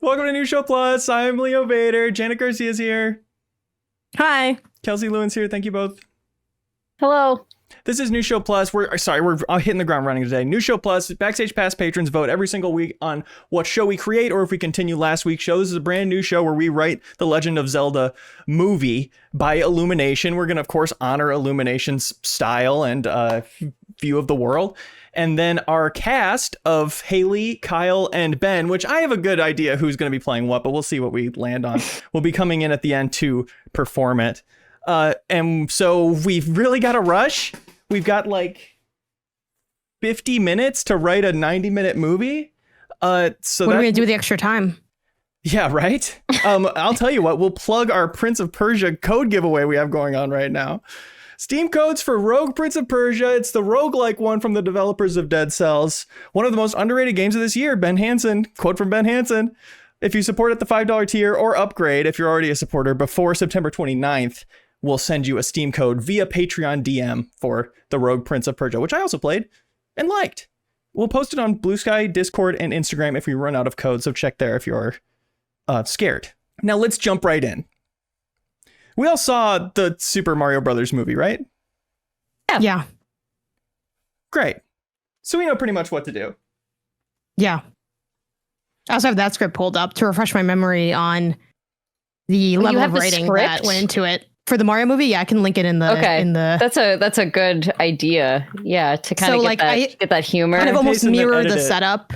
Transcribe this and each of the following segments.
Welcome to New Show Plus. I'm Leo Vader. Janet Garcia's here. Hi. Kelsey Lewin's here. Thank you both. Hello. This is New Show Plus. We're hitting the ground running today. New Show Plus, Backstage Pass patrons vote every single week on what show we create or if we continue last week's show. This is a brand new show where we write the Legend of Zelda movie by Illumination. We're going to, of course, honor Illumination's style and view of the world. And then our cast of Haley, Kyle, and Ben, which I have a good idea who's going to be playing what, but we'll see what we land on, will be coming in at the end to perform it. And so we've really got to rush. We've got like 50 minutes to write a 90-minute movie. So what are we going to do with the extra time? Yeah, right. I'll tell you what, we'll plug our Prince of Persia code giveaway we have going on right now. Steam codes for Rogue Prince of Persia. It's the roguelike one from the developers of Dead Cells. One of the most underrated games of this year. Ben Hanson, quote from Ben Hanson. If you support at the $5 tier or upgrade, if you're already a supporter, before September 29th, we'll send you a Steam code via Patreon DM for the Rogue Prince of Persia, which I also played and liked. We'll post it on Blue Sky, Discord, and Instagram if we run out of code, so check there if you're scared. Now let's jump right in. We all saw the Super Mario Brothers movie, right? Yeah. Great. So we know pretty much what to do. Yeah. I also have that script pulled up to refresh my memory on the level of writing that went into it. For the Mario movie, yeah, I can link it in the. Okay, in the... that's a good idea. Yeah, to kind of get that humor. Kind of almost mirror the setup.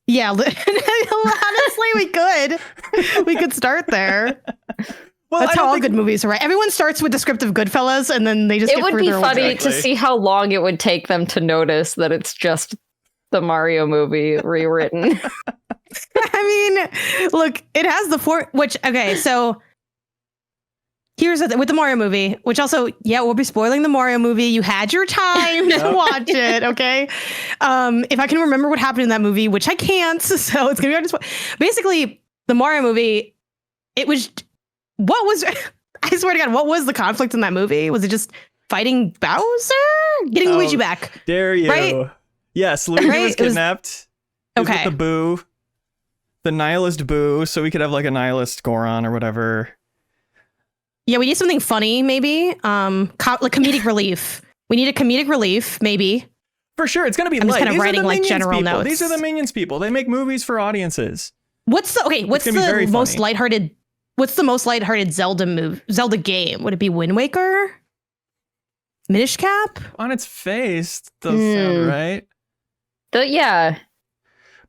Yeah, honestly, we could start there. Well, that's how all good movies are, right? Everyone starts with the script of Goodfellas, and then they just. It would be funny to see how long it would take them to notice that it's just the Mario movie rewritten. I mean, look, it has so. Here's with the Mario movie, which also, yeah, we'll be spoiling the Mario movie. You had your time to watch it, okay? If I can remember what happened in that movie, which I can't, so it's gonna be hard to spoil. Basically, the Mario movie, I swear to God, what was the conflict in that movie? Was it just fighting Bowser? Getting Luigi back? Dare you? Right? Yes, Luigi was kidnapped. Okay. With the Boo. The nihilist Boo, so we could have like a nihilist Goron or whatever. Yeah, we need something funny, maybe. Like comedic relief. We need a comedic relief, maybe. For sure, it's gonna be. I'm just kind of writing like general notes. These are the Minions people. They make movies for audiences. What's the most lighthearted? What's the most lighthearted Zelda game? Would it be Wind Waker? Minish Cap? On its face, does sound right. Yeah.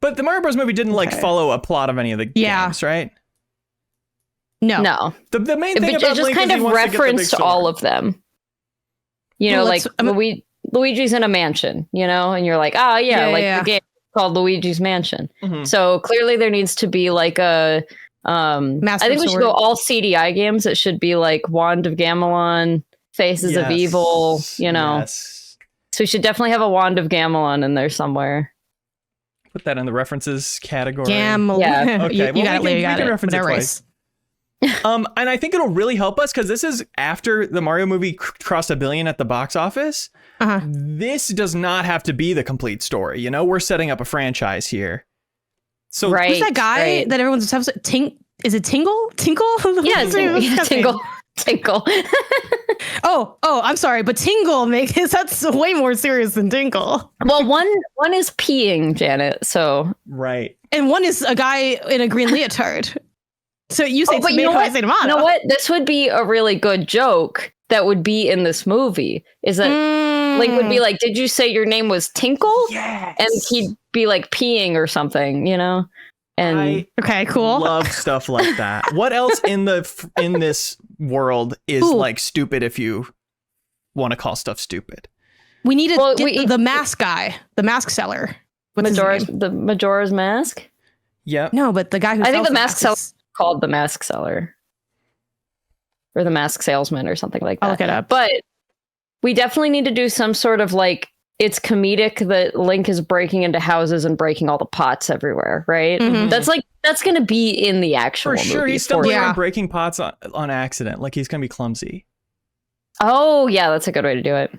But the Mario Bros. Movie didn't follow a plot of any of the games, right? No. The main thing about it just Link kind is of referenced all of them. You know, like Luigi's in a mansion, you know, and you're like, the game called Luigi's Mansion. Mm-hmm. So clearly there needs to be like a I think we should go all CDI games. It should be like Wand of Gamelon, Faces of Evil, you know. Yes. So we should definitely have a Wand of Gamelon in there somewhere. Put that in the references category. Yeah. Okay. You got it. We can reference it twice. And I think it'll really help us because this is after the Mario movie crossed $1 billion at the box office. Uh-huh. This does not have to be the complete story. You know, we're setting up a franchise here. So who's that guy that everyone's obsessed with? Is it Tingle? Yeah, Tingle. Tinkle. oh, I'm sorry, but Tingle that's way more serious than Tinkle. Well, one is peeing, Janet. So right, and one is a guy in a green leotard. So you say tomato, I say tomato. You know what? This would be a really good joke that would be in this movie. Is that Link would be like, "Did you say your name was Tinkle?" Yes. And he'd be like peeing or something, you know. And okay, cool. Love stuff like that. What else in this world is like stupid if you want to call stuff stupid? We need to get the mask guy, the mask seller. The Majora's Mask? Yeah. No, but the guy who I think the mask seller is called the mask seller. Or the mask salesman or something like that. I'll look it up. But we definitely need to do some sort of like, it's comedic that Link is breaking into houses and breaking all the pots everywhere, right? Mm-hmm. That's going to be in the actual movie. For sure, he's still breaking pots on accident. Like he's going to be clumsy. Oh, yeah, that's a good way to do it.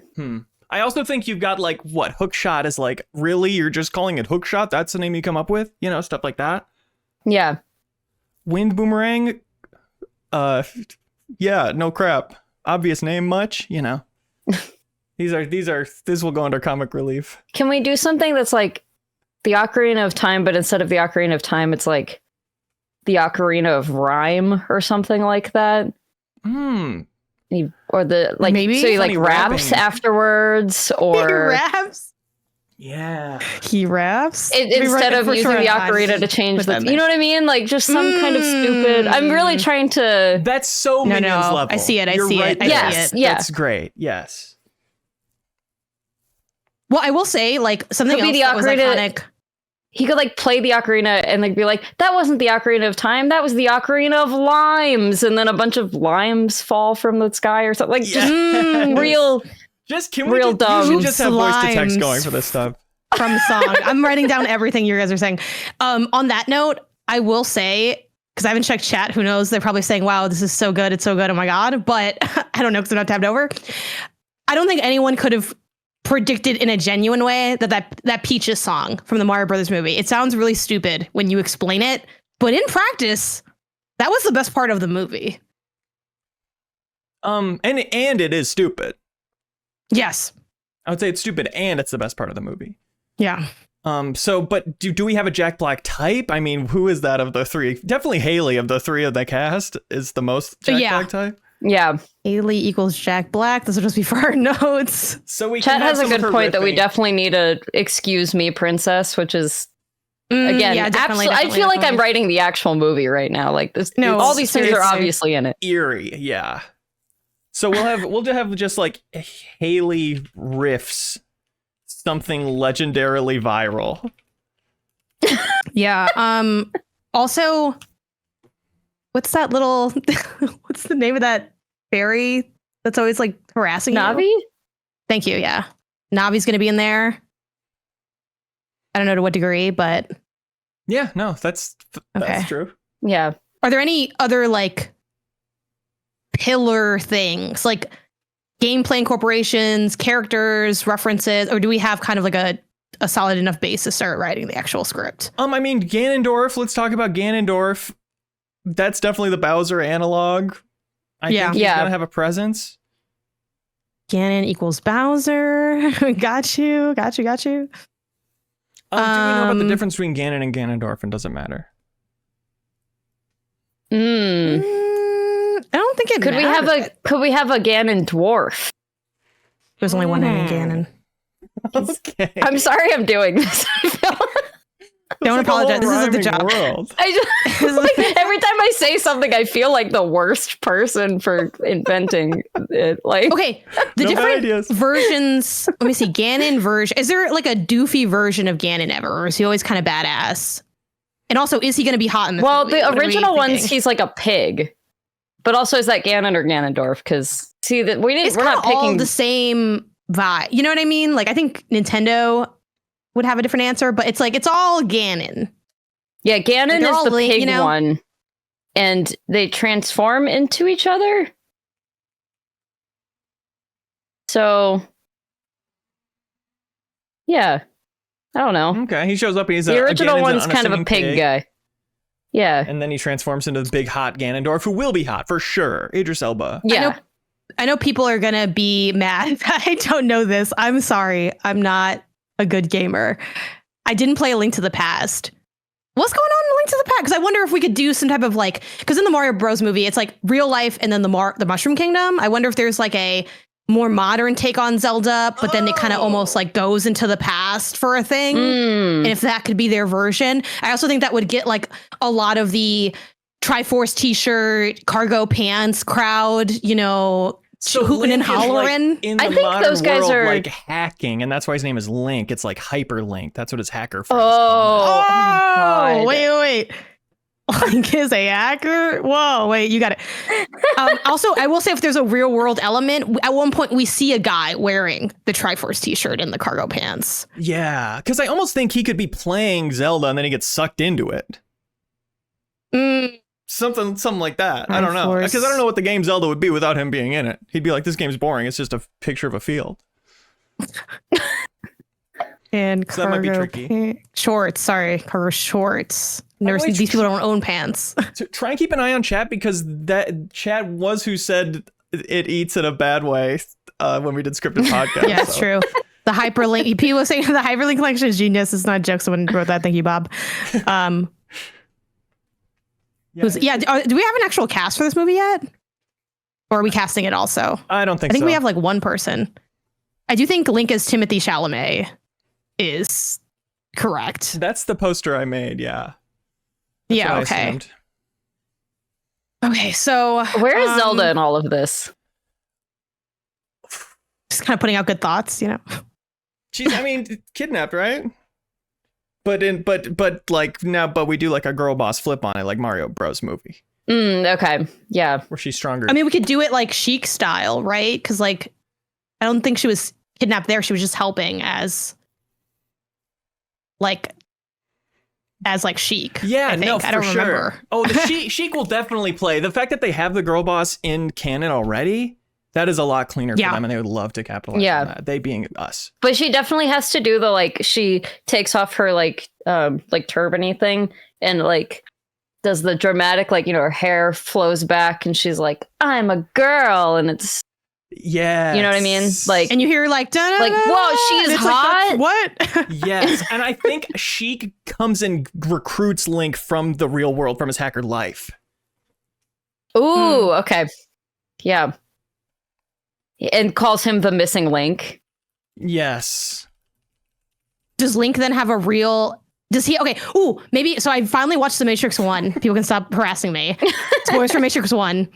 I also think you've got like, Hookshot is like, really? You're just calling it Hookshot? That's the name you come up with? You know, stuff like that. Yeah. Wind Boomerang. Yeah, no crap. Obvious name much, you know. This will go under comic relief. Can we do something that's like the Ocarina of Time, but instead of the Ocarina of Time, it's like the Ocarina of Rhyme or something like that? Or the like, maybe so he like raps afterwards, or he raps. Yeah, he raps instead of using the ocarina to change the. You know what I mean? Like just some kind of stupid. I'm really trying to. That's so Minions level. I see it. I see it. Yes, that's great. Yes. Well, I will say, like something else that was iconic. He could like play the ocarina and like be like, that wasn't the Ocarina of Time, that was the Ocarina of Limes, and then a bunch of limes fall from the sky or something. Like just real. Just can we dumb. You should just have voice to text going for this stuff. From the song. I'm writing down everything you guys are saying. On that note, I will say, because I haven't checked chat, who knows? They're probably saying, wow, this is so good. It's so good. Oh my God. But I don't know because they're not tabbed over. I don't think anyone could have predicted in a genuine way that Peaches song from the Mario Brothers movie. It sounds really stupid when you explain it, but in practice, that was the best part of the movie. And it is stupid. Yes. I would say it's stupid and it's the best part of the movie. Yeah. So, but do we have a Jack Black type? I mean, who is that of the three? Definitely Haley of the three of the cast is the most Jack Black type. Yeah. Haley equals Jack Black. This will just be for our notes. So Chet has a good point that we definitely need a excuse me princess, which is again, definitely, I feel like I'm writing the actual movie right now. Like this, all these things are obviously in it. Eerie, yeah. So we'll have just like Haley riffs something legendarily viral. Yeah. Also, what's that little? What's the name of that fairy that's always like harassing Navi? you? Thank you. Yeah, Navi's gonna be in there. I don't know to what degree, but yeah, no, that's true. Yeah. Are there any other like pillar things like gameplay incorporations, characters, references, or do we have kind of like a solid enough base to start writing the actual script? I mean, Ganondorf. Let's talk about Ganondorf. That's definitely the Bowser analog. I think he's gonna have a presence. Ganon equals Bowser. Got you. Do we know about the difference between Ganon and Ganondorf, and does it matter? I don't think it could. Could we have a Ganon dwarf? There's only one name, Ganon. Okay. I'm sorry I'm doing this. Don't apologize. This is the job. I just like, every time I say something, I feel like the worst person for inventing it. Like, okay, the different versions. Let me see. Ganon version. Is there like a doofy version of Ganon ever, or is he always kind of badass? And also, is he going to be hot in the movie? The original ones, he's like a pig. But also, is that Ganon or Ganondorf? Because see that we're not picking all the same vibe. You know what I mean? Like I think Nintendo would have a different answer, but it's like it's all Ganon. Yeah, Ganon is the pig one, and they transform into each other. So, yeah, I don't know. Okay, he shows up and he's the original one's kind of a pig guy. Yeah. And then he transforms into the big hot Ganondorf, who will be hot for sure. Idris Elba. Yeah. I know people are going to be mad. I don't know this. I'm sorry. I'm not a good gamer. I didn't play A Link to the Past. What's going on in A Link to the Past? Because I wonder if we could do some type of like, because in the Mario Bros movie, it's like real life and then the Mushroom Kingdom. I wonder if there's like a more modern take on Zelda, but then it kind of almost like goes into the past for a thing. And if that could be their version, I also think that would get like a lot of the Triforce t-shirt, cargo pants crowd, you know, so hooting and hollering. Like, I think those guys are like hacking, and that's why his name is Link. It's like Hyperlink. That's what his hacker friends call it. Wait. Link is a hacker? Whoa, wait, you got it. Also, I will say if there's a real world element, at one point we see a guy wearing the Triforce t-shirt and the cargo pants. Yeah, because I almost think he could be playing Zelda and then he gets sucked into it. Something like that. I don't know. Because I don't know what the game Zelda would be without him being in it. He'd be like, this game's boring. It's just a picture of a field. And So that might be tricky. Shorts. Sorry, cargo shorts. These people don't own pants. Try and keep an eye on chat, because that chat was who said it eats in a bad way when we did scripted podcast. Yeah, it's true. The hyperlink. People were saying the hyperlink collection is genius. It's not a joke. Someone wrote that. Thank you, Bob. Do we have an actual cast for this movie yet? Or are we casting it also? I don't think so. I think we have like one person. I do think Link as Timothée Chalamet is correct. That's the poster I made, yeah. Yeah, okay. Okay, so... Where is Zelda in all of this? Just kind of putting out good thoughts, you know? She's, kidnapped, right? But we do like a girl boss flip on it, like Mario Bros. Movie. Okay, yeah. Where she's stronger. I mean, we could do it like Chic style, right? Because like, I don't think she was kidnapped there. She was just helping as Chic. Yeah, I think. no, for I don't sure. remember. Oh, the Chic will definitely play. The fact that they have the girl boss in canon already, that is a lot cleaner for them, and they would love to capitalize on that. They being us. But she definitely has to do the she takes off her turban-y thing and does the dramatic her hair flows back and she's like, I'm a girl, and it's yeah, you know what I mean? And you hear whoa, she's hot. What? Yes, and I think Sheik comes and recruits Link from the real world, from his hacker life. Ooh, okay, yeah, and calls him the missing Link. Yes. Does Link then have a real? Does he? Okay. Ooh, maybe. So I finally watched The Matrix 1. People can stop harassing me. Spoilers for Matrix 1.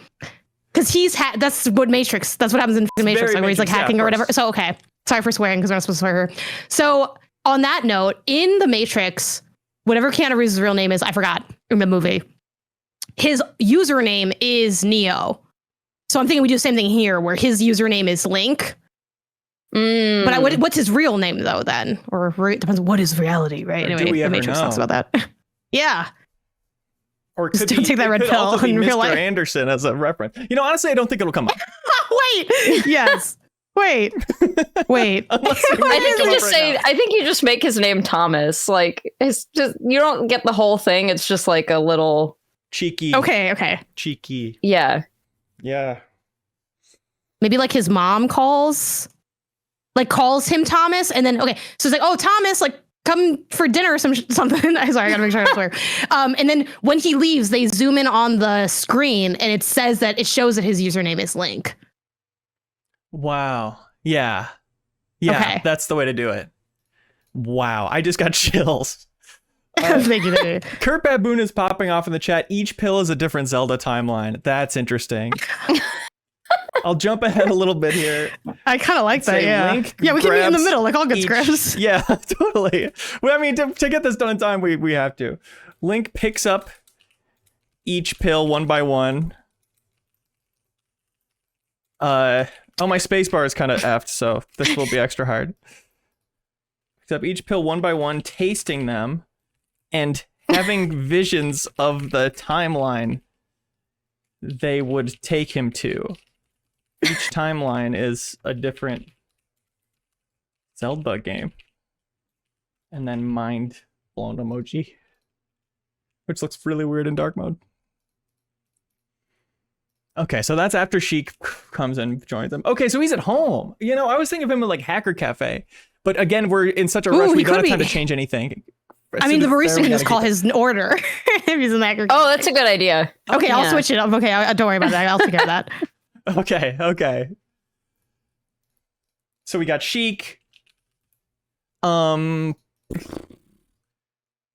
Because that's what Matrix. That's what happens in Matrix, where he's hacking or whatever. So okay, sorry for swearing because we're not supposed to swear here. So on that note, in the Matrix, whatever Keanu Reeves' real name is, I forgot in the movie. His username is Neo. So I'm thinking we do the same thing here, where his username is Link. But what's his real name though? Then, or it depends. What is reality, right? Anyway, the Matrix talks about that. Yeah. Or just don't take that red pill in real life. Mr. Anderson as a reference. Honestly, I don't think it'll come up. Wait. Yes. Wait. I think you just make his name Thomas. It's just, you don't get the whole thing. It's just like a little cheeky. Okay. Cheeky. Yeah. Maybe his mom calls him Thomas, and then so it's oh Thomas, come for dinner or something. Sorry, I gotta make sure I swear. And then when he leaves, they zoom in on the screen and it shows that his username is Link. Wow. Yeah. Okay. That's the way to do it. Wow. I just got chills. Thank you. Kurt Baboon is popping off in the chat. Each pill is a different Zelda timeline. That's interesting. I'll jump ahead a little bit here. I kind of like that, yeah. Link we can meet in the middle, like all good scripts. Yeah, totally. Well, to get this done in time, we have to. Link picks up each pill one by one. My spacebar is kind of effed, so this will be extra hard. Picks up each pill one by one, tasting them, and having visions of the timeline they would take him to. Each timeline is a different Zelda game. And then mind blown emoji, which looks really weird in dark mode. Okay, so that's after Sheik comes and joins them. Okay, so he's at home. I was thinking of him at Hacker Cafe. But again, we're in such a rush, we don't have time to change anything. The barista can just call his order if he's in the Hacker Cafe. Oh, that's a good idea. Okay, I'll switch it up. Okay, don't worry about that. I'll take care of that. Okay. So we got Sheik.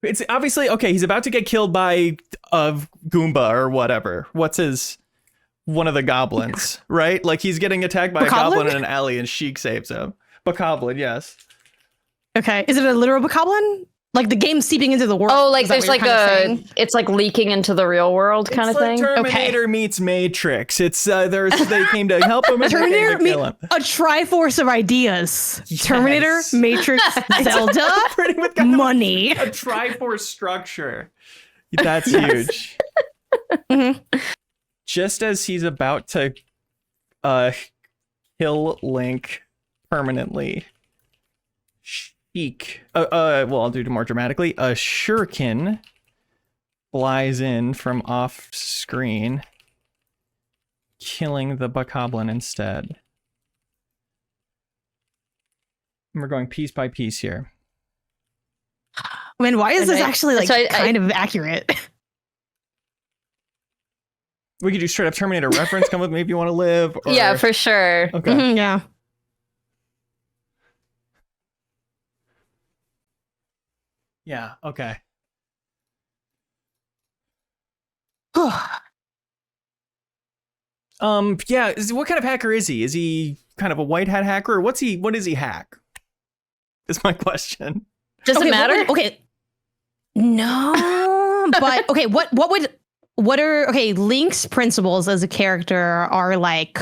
It's obviously he's about to get killed by a Goomba or whatever. One of the goblins, right? He's getting attacked by a goblin in an alley and Sheik saves him. Bokoblin, yes. Okay. Is it a literal bokoblin? The game seeping into the world? Oh, there's it's leaking into the real world kind of thing? Terminator meets Matrix. It's, they came to help him and Terminator they came to kill him. A triforce of ideas. Yes. Terminator, Matrix, Zelda, money. A triforce structure. That's huge. Mm-hmm. Just as he's about to kill Link permanently, Sheik, well, I'll do it more dramatically. A shuriken flies in from off screen, killing the bokoblin instead. And we're going piece by piece here. I mean, why is this actually like kind of accurate? We could do straight up Terminator reference. Come with me if you want to live. Or... Yeah, for sure. Okay. Mm-hmm, yeah. Yeah. Okay. Yeah. What kind of hacker is he? Is he kind of a white hat hacker, or what does he hack? Is my question. Does it matter? No, but okay. What are Link's principles as a character are like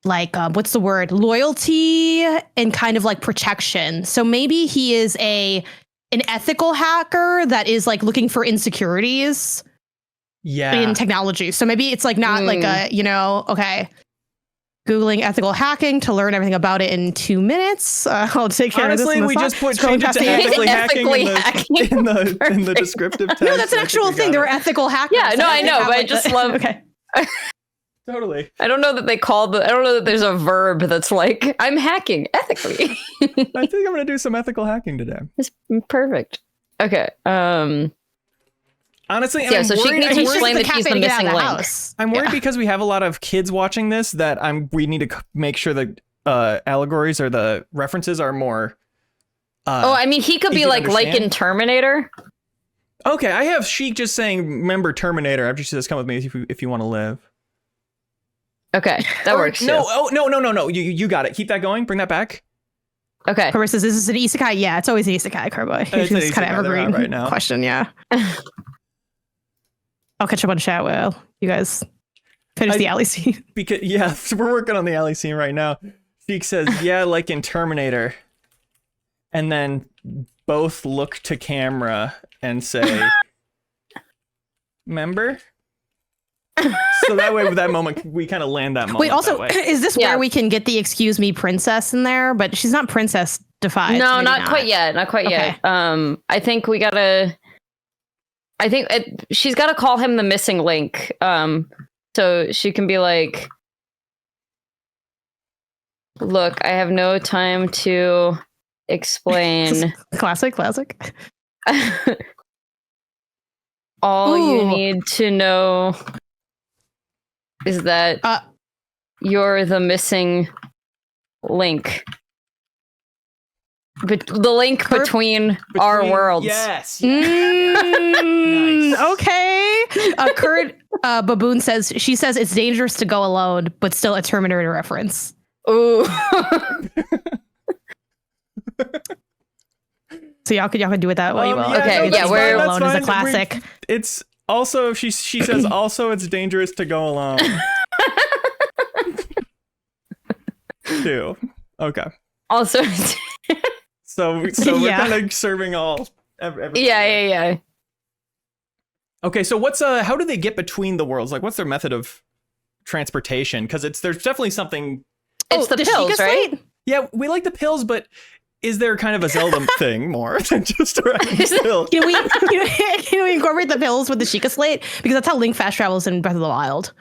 what's the word? Loyalty and kind of like protection. So maybe he is an ethical hacker that is like looking for insecurities in technology. So maybe it's like not like a, Googling ethical hacking to learn everything about it in 2 minutes. I'll take care of this. Honestly, we just change it to ethically hacking in the descriptive text. No, that's an actual thing. There were ethical hackers. Yeah, no, I know, but I just love... Okay. Totally. I don't know that I don't know that there's a verb that's like, I'm hacking ethically. I think I'm going to do some ethical hacking today. It's perfect. Okay. Honestly, yeah, so she needs to explain that he's the missing link. I'm worried because we have a lot of kids watching this that we need to make sure the allegories or the references are more. I mean, he could be like in Terminator. Okay, I have Sheik just saying, "Remember Terminator." After she says, "Come with me if you want to live." Okay, that works. No. You got it. Keep that going. Bring that back. Okay. Carissa, is this an isekai? Yeah, it's always an isekai, Carboy. It's kind of evergreen right now. Question, yeah. I'll catch up on chat while you guys finish the alley scene. Because we're working on the alley scene right now. Sheik says, "Yeah, like in Terminator," and then both look to camera and say, "Remember?" So that way, with that moment, we kind of land that moment. Wait, also, is this where we can get the "excuse me, princess" in there? But she's not princess defied. No, not quite yet. Not quite yet. I think we gotta. She's got to call him the missing link, so she can be like, "Look, I have no time to explain." Classic. All you need to know is that you're the missing link. But the link between our worlds. Yes. Nice. Okay. Kurt Baboon says it's dangerous to go alone, but still a Terminator reference. Ooh. So y'all can do it that way. Okay. Yeah, we're alone is a classic. It's also she says also it's dangerous to go alone. Too. Okay. Also. So we're kind of serving all. Everything. Yeah. Okay, so how do they get between the worlds? Like, what's their method of transportation? Because there's definitely something. It's the pills, right? Yeah, we like the pills, but is there kind of a Zelda thing more than just a pill? Can we incorporate the pills with the Sheikah Slate? Because that's how Link fast travels in Breath of the Wild.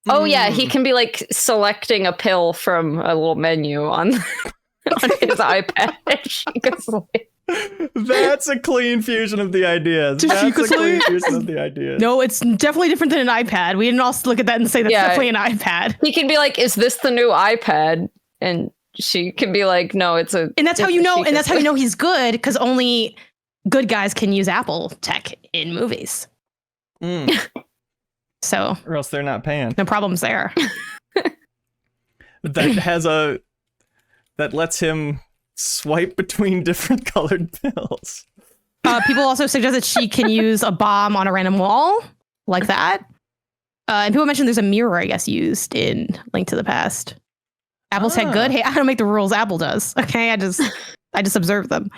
Oh yeah, he can be like selecting a pill from a little menu on his iPad. That's a clean fusion of the ideas. No, it's definitely different than an iPad. We didn't also look at that and say that's definitely an iPad. He can be like, "Is this the new iPad?" And she can be like, "No, it's a." And that's how you know. And that's how you know he's good, because only good guys can use Apple tech in movies. So, or else they're not paying. No problems there. That lets him swipe between different colored pills. People also suggest that she can use a bomb on a random wall like that. And people mentioned there's a mirror, I guess, used in Link to the Past. Apple's tech good. Hey, I don't make the rules. Apple does. Okay, I just observe them.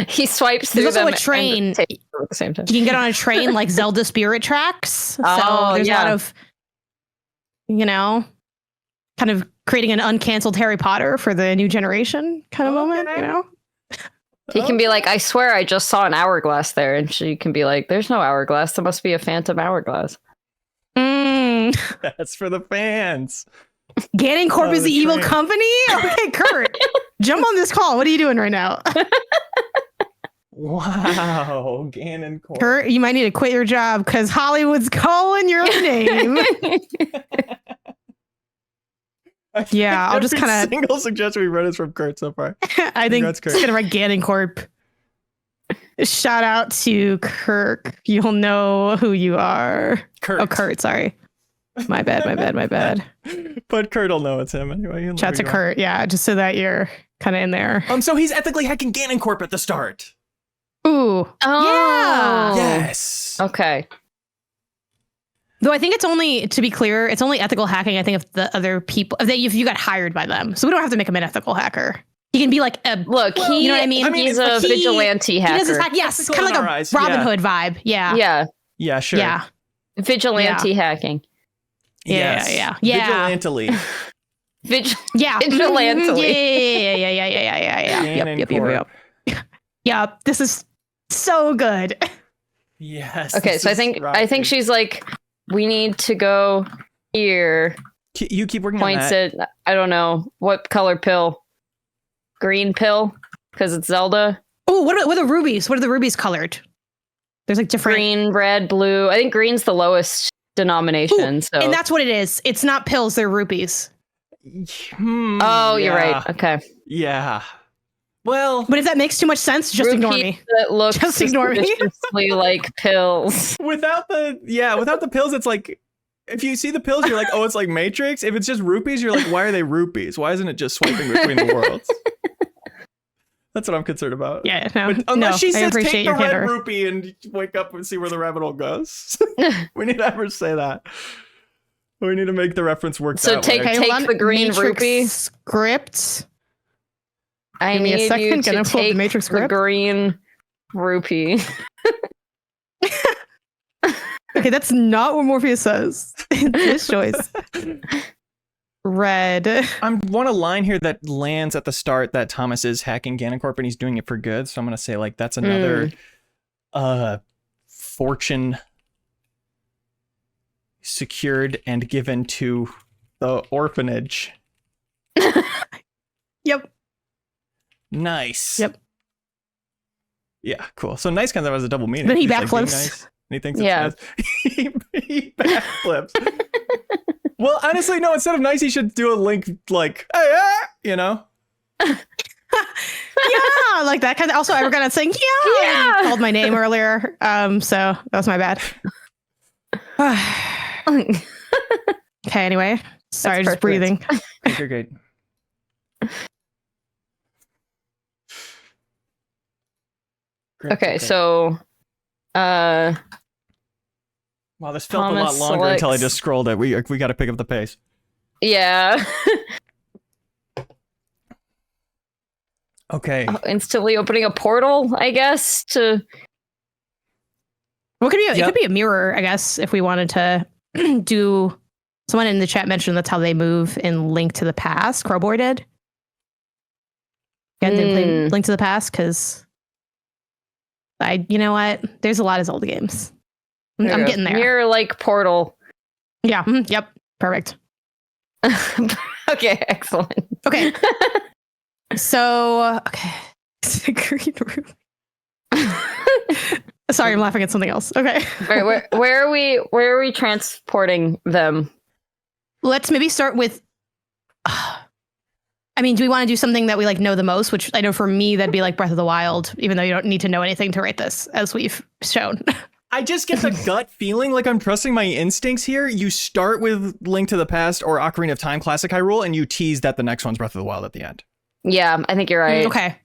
He swipes through them. There's also a train. At the same time. You can get on a train like Zelda Spirit Tracks. So there's a lot of, kind of creating an uncanceled Harry Potter for the new generation kind of moment, He can be like, I swear I just saw an hourglass there. And she can be like, there's no hourglass. There must be a phantom hourglass. That's for the fans. Ganondorf is the evil company? Okay, Kurt, jump on this call. What are you doing right now? Wow, Ganondorf. Kurt, you might need to quit your job because Hollywood's calling your name. Yeah, I'll just kind of... single suggestion we read is from Kurt so far. I think it's going to write Ganondorf. Shout out to Kirk. You'll know who you are. Kurt. Oh, Kurt, sorry. My bad. But Kurt will know it's him anyway. Shout out to Kurt, yeah, just so that you're kind of in there. So he's ethically hacking Ganondorf at the start. Ooh. Oh. Yeah. Yes. Okay. Though I think it's only, to be clear, it's only ethical hacking, I think, if the other people, if you got hired by them. So we don't have to make him an ethical hacker. He can be like a... Look, you know what I mean? He's a vigilante hacker. He does his hack, yes, kind of like a Robin Hood vibe. Yeah. Yeah, sure. Yeah. Vigilante hacking. Yes. Yeah. Vigilantly. Yeah. Yeah. Yeah. This is so good. Yes. Okay, so I think she's like, we need to go here. You keep working Points on that. at, I don't know, what color pill? Green pill? Because it's Zelda. Oh, what are the rubies? What are the rubies colored? There's like different... Green, red, blue. I think green's the lowest denomination. So. And that's what it is. It's not pills, they're rupees. Oh, you're right. Okay. Yeah. Well, but if that makes too much sense, just ignore me. That looks just ignore me. Like pills. Without the pills, it's like, if you see the pills, you're like, oh, it's like Matrix. If it's just rupees, you're like, why are they rupees? Why isn't it just swiping between the worlds? That's what I'm concerned about. Yeah, no. But unless she says, take the red candor. rupee and wake up and see where the rabbit hole goes. We need to ever say that. We need to make the reference work. So take the green Matrix rupee. Script. I Give me need a second. you to Gonna pull take the Matrix the script. green rupee. Okay, that's not what Morpheus says. It's his choice. Red. I want a line here that lands at the start that Thomas is hacking Ganondorf and he's doing it for good. So I'm going to say like that's another fortune secured and given to the orphanage. Yep. Nice. Yep. Yeah, cool. So nice kind of has a double meaning. Then he He's backflips. Like, nice, and he thinks it's nice. He backflips. Well, honestly, no, instead of nice, he should do a link like, hey, you know? Yeah, like that. Because also, I forgot to sing, yeah. He called my name earlier. So that was my bad. Okay, anyway. Sorry, just breathing. You're great. Okay, so wow, this felt Thomas a lot longer until I just scrolled it. We got to pick up the pace. Yeah. Okay. Instantly opening a portal, I guess, to Well, it could be a mirror, I guess, if we wanted to do. Someone in the chat mentioned that's how they move in Link to the Past. Crowboy did. Yeah, didn't play Link to the Past because you know what? There's a lot of Zelda games. I'm getting there. Mirror like portal. Yeah. Yep. Perfect. Okay. Excellent. Okay. So, okay. Green room. Sorry, I'm laughing at something else. Okay. Where are we transporting them? Let's maybe start with. I mean, do we want to do something that we like know the most? Which I know for me, that'd be like Breath of the Wild, even though you don't need to know anything to write this, as we've shown. I just get the gut feeling like I'm trusting my instincts here. You start with Link to the Past or Ocarina of Time Classic Hyrule, and you tease that the next one's Breath of the Wild at the end. Yeah, I think you're right. Okay.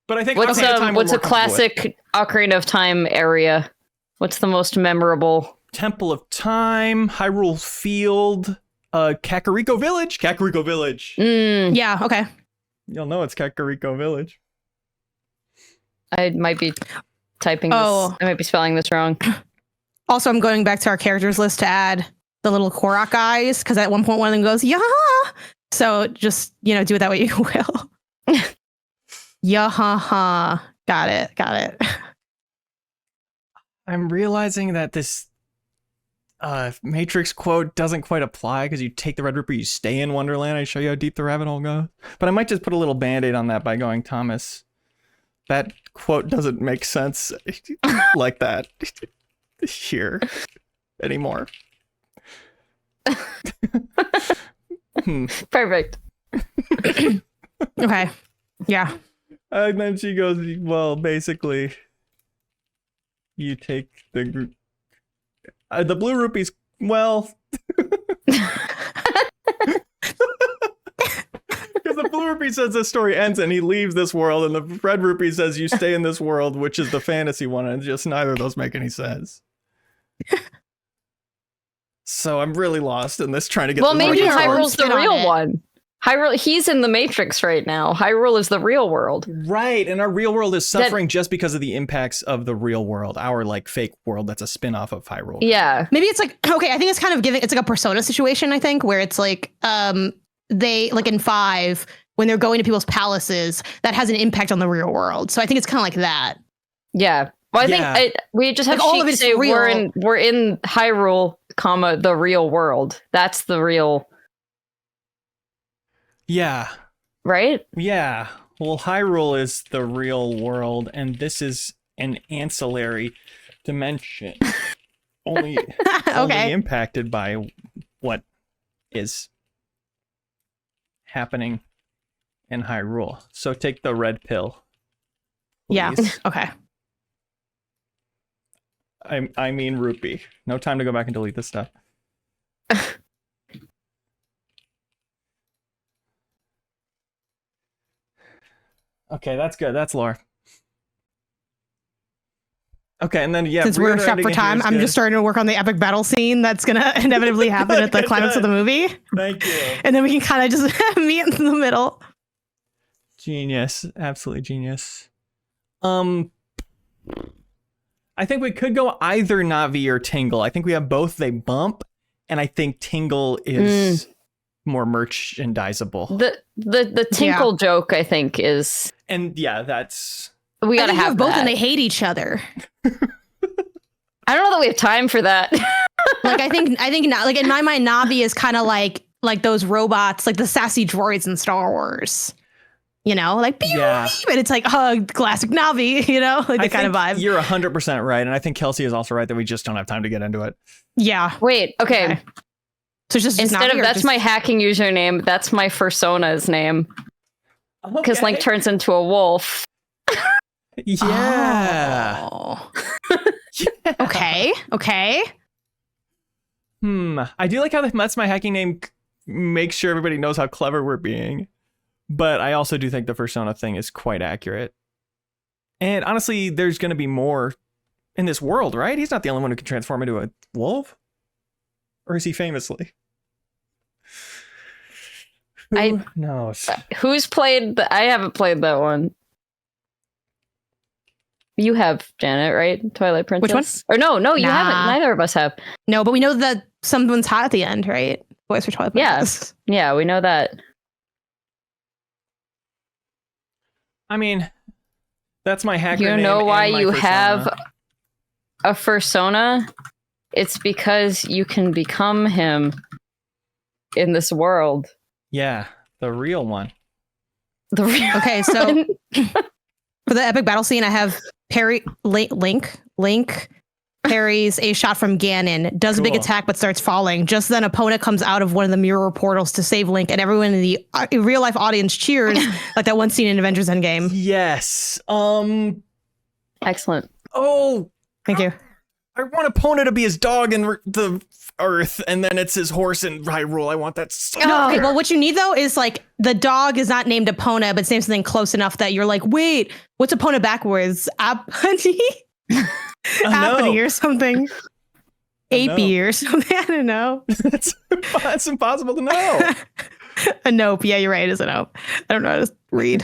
But I think what's a classic Ocarina of Time area? What's the most memorable? Temple of Time, Hyrule Field, Kakariko Village. Kakariko Village. Yeah, okay. You'll know it's Kakariko Village. I might be typing this. I might be spelling this wrong. Also, I'm going back to our characters list to add the little Korok guys, because at one point one of them goes, yeah. So just, do it that way you will. Yeah, ha, ha. Got it. I'm realizing that this Matrix quote doesn't quite apply because you take the red rupee, you stay in Wonderland. I show you how deep the rabbit hole goes. But I might just put a little band-aid on that by going, Thomas, that quote doesn't make sense like that here anymore. Perfect. Okay. Yeah. And then she goes, well, basically, you take the blue rupees. Well, because the blue rupee says this story ends and he leaves this world, and the red rupee says you stay in this world, which is the fantasy one, and just neither of those make any sense. So I'm really lost in this trying to get. Well, maybe Hyrule's the real one. Hyrule, he's in the Matrix right now. Hyrule is the real world. Right, and our real world is suffering just because of the impacts of the real world, our like fake world that's a spin-off of Hyrule. Yeah. Maybe it's like, okay, I think it's kind of it's like a Persona situation, I think, where it's like they like in 5 when they're going to people's palaces, that has an impact on the real world. So I think it's kind of like that. Yeah. Well, I think we just have all of it say we're in Hyrule, the real world. That's the real. Yeah. Right? Yeah. Well, Hyrule is the real world, and this is an ancillary dimension. only impacted by what is happening in Hyrule. So take the red pill. Please. Yeah. Okay. I mean rupee. No time to go back and delete this stuff. Okay, that's good. That's lore. Okay, and then since we're strapped for time, I'm just starting to work on the epic battle scene that's gonna inevitably happen at the climax of the movie. Thank you. And then we can kind of just meet in the middle. Genius, absolutely genius. I think we could go either Navi or Tingle. I think we have both. They bump, and I think Tingle is more merchandisable. The Tinkle joke, I think, is, and yeah, that's we gotta have both, that. And they hate each other. I don't know that we have time for that. Like I think not. Like in my mind, Navi is kind of like those robots, like the sassy droids in Star Wars. You know, like beep, and it's like classic Navi. You know, like the kind of vibe. You're 100% right, and I think Kelsey is also right that we just don't have time to get into it. Yeah. Wait. Okay. So it's just instead of that's my hacking username, that's my Fursona's name. Because Link turns into a wolf. Yeah. Oh. Yeah. Okay. I do like how that's my hacking name makes sure everybody knows how clever we're being. But I also do think the Fursona thing is quite accurate. And honestly, there's going to be more in this world, right? He's not the only one who can transform into a wolf. Or is he famously? Who knows? Who's played? I haven't played that one. You have, Janet, right? Twilight Princess? Which one? Or no, you haven't. Neither of us have. No, but we know that someone's hot at the end, right? Voice for Twilight Princess. Yeah, we know that. I mean, that's my hacker name. You know why you Fursona. have a Fursona? It's because you can become him in this world. Yeah, the real one. Okay, so for the epic battle scene, I have Link parries a shot from Ganon, does a big attack but starts falling. Just then, Epona comes out of one of the mirror portals to save Link, and everyone in the real life audience cheers like that one scene in Avengers Endgame. Yes. Excellent. Oh, thank you. I want Epona to be his dog in the Earth, and then it's his horse in Hyrule. I want that. Okay, well, what you need though is like the dog is not named Epona, but it's named something close enough that you're like, wait, what's Epona backwards? Appany or something. Apey or something. I don't know. It's impossible to know. A nope. Yeah, you're right. It's a nope. I don't know how to read.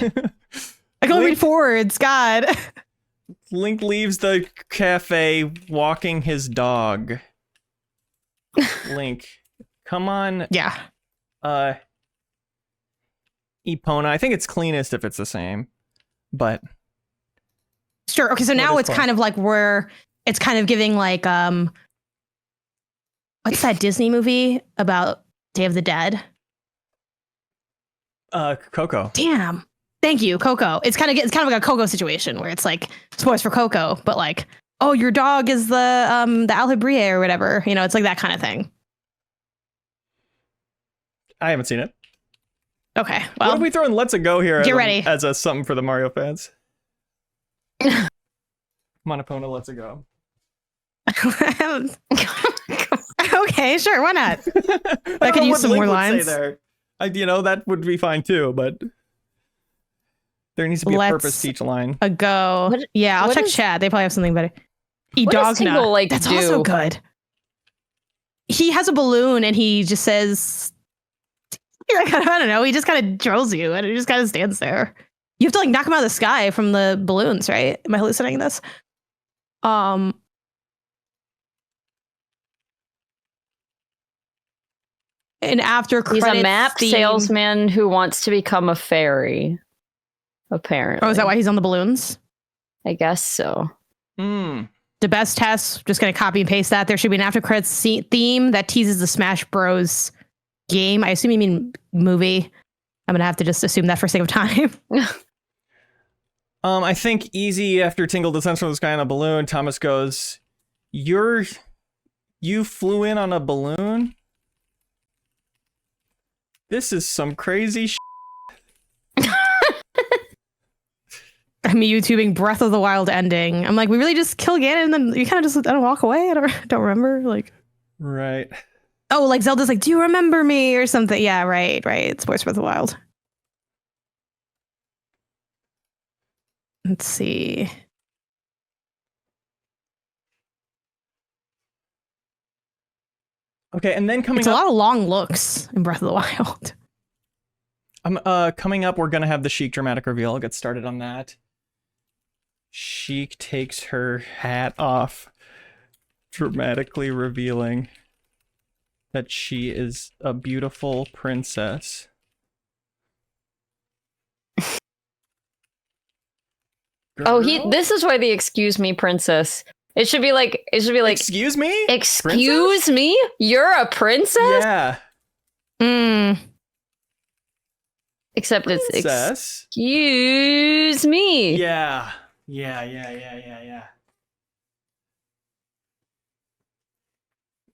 I can only read forwards. God. Link leaves the cafe walking his dog. Link, come on. Yeah. Epona. I think it's cleanest if it's the same, but Sure. Okay, so now it's kind of like it's kind of giving like what's that Disney movie about Day of the Dead? Coco. Damn. Thank you, Coco. It's kind of like a Coco situation where it's like spoilers for Coco, but like, oh, your dog is the Alhambrie or whatever. You know, it's like that kind of thing. I haven't seen it. Okay. Well, what are we throwing Let's Go here? Get ready. As a something for the Mario fans. Monopona, Let's Go. Okay, sure. Why not? I could use some more lines. There. That would be fine too, but there needs to be a purpose to each line. A go. I'll check chat. They probably have something better. Dog nut. Like that's also good. He has a balloon and he just says, I don't know. He just kind of drills you and he just kind of stands there. You have to like knock him out of the sky from the balloons, right? Am I hallucinating this? An after credits. He's a map salesman who wants to become a fairy. Apparently. Oh, is that why he's on the balloons? I guess so. The best test. Just gonna copy and paste that. There should be an after credits theme that teases the Smash Bros. Game. I assume you mean movie. I'm gonna have to just assume that for sake of time. I think easy after Tingle descends from the sky on a balloon. Thomas goes, "You flew in on a balloon? This is some crazy shit." I'm YouTubing Breath of the Wild ending. I'm like, we really just kill Ganon and then you kind of just walk away? I don't remember. Like, right. Oh, like Zelda's like, do you remember me or something? Yeah, right. It's Breath of the Wild. Let's see. Okay, and then it's a lot of long looks in Breath of the Wild. Coming up, we're gonna have the Sheik dramatic reveal. I'll get started on that. Sheik takes her hat off, dramatically revealing that she is a beautiful princess. This is why the excuse me princess. It should be like excuse me? Excuse princess? Me? You're a princess? Yeah. Except princess? It's excuse me. Yeah.